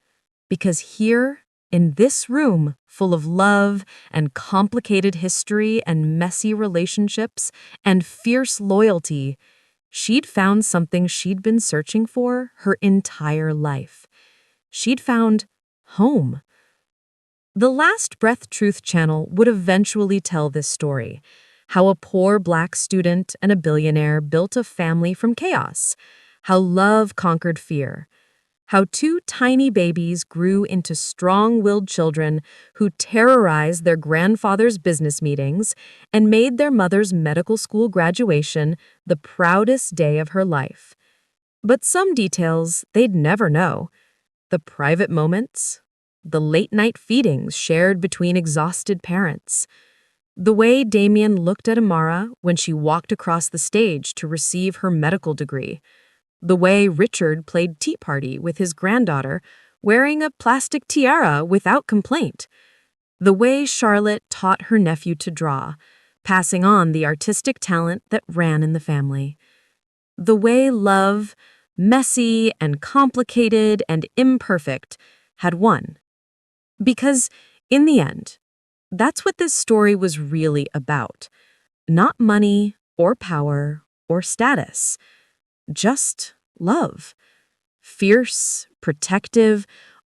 Because here, in this room full of love and complicated history and messy relationships and fierce loyalty, she'd found something she'd been searching for her entire life. She'd found home. The Last Breath Truth Channel would eventually tell this story, how a poor Black student and a billionaire built a family from chaos, how love conquered fear, how 2 tiny babies grew into strong-willed children who terrorized their grandfather's business meetings and made their mother's medical school graduation the proudest day of her life. But some details they'd never know. The private moments, the late-night feedings shared between exhausted parents, the way Damien looked at Amara when she walked across the stage to receive her medical degree, the way Richard played tea party with his granddaughter, wearing a plastic tiara without complaint, the way Charlotte taught her nephew to draw, passing on the artistic talent that ran in the family, the way love, messy and complicated and imperfect, had won. Because, in the end, that's what this story was really about. Not money or power or status. Just love. Fierce, protective,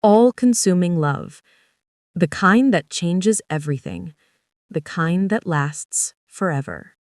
all-consuming love. The kind that changes everything. The kind that lasts forever.